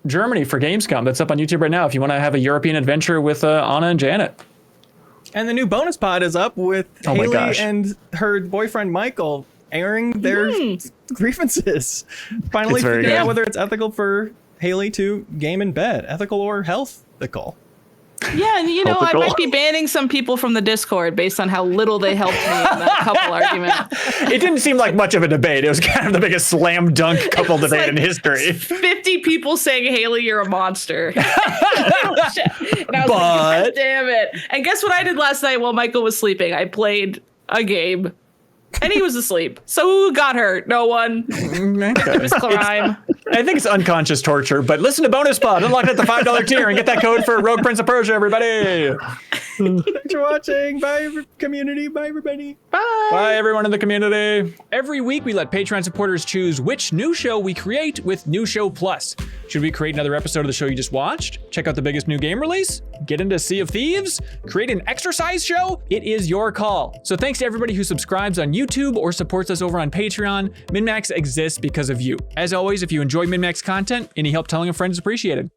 Germany for Gamescom. That's up on YouTube right now if you want to have a European adventure with Ana and Janet. And the new bonus pod is up with Haley and her boyfriend Michael airing their grievances. Finally figuring out whether it's ethical for Haley to game in bed. Ethical or healthical. Yeah, and I might be banning some people from the Discord based on how little they helped me in that couple argument. It didn't seem like much of a debate. It was kind of the biggest slam dunk couple debate in history. 50 people saying, Haley, you're a monster. And I was like, God damn it. And guess what I did last night while Michael was sleeping? I played a game. And he was asleep. So who got hurt? No one. It was crime. I think it's unconscious torture, but listen to Bonus Pod. Unlock it at the $5 tier and get that code for Rogue Prince of Persia, everybody. Thanks for watching. Bye, community. Bye, everybody. Bye. Bye, everyone in the community. Every week, we let Patreon supporters choose which new show we create with New Show Plus. Should we create another episode of the show you just watched? Check out the biggest new game release? Get into Sea of Thieves? Create an exercise show? It is your call. So thanks to everybody who subscribes on YouTube or supports us over on Patreon. MinnMax exists because of you. As always, if you enjoy MinnMax content, any help telling a friend is appreciated.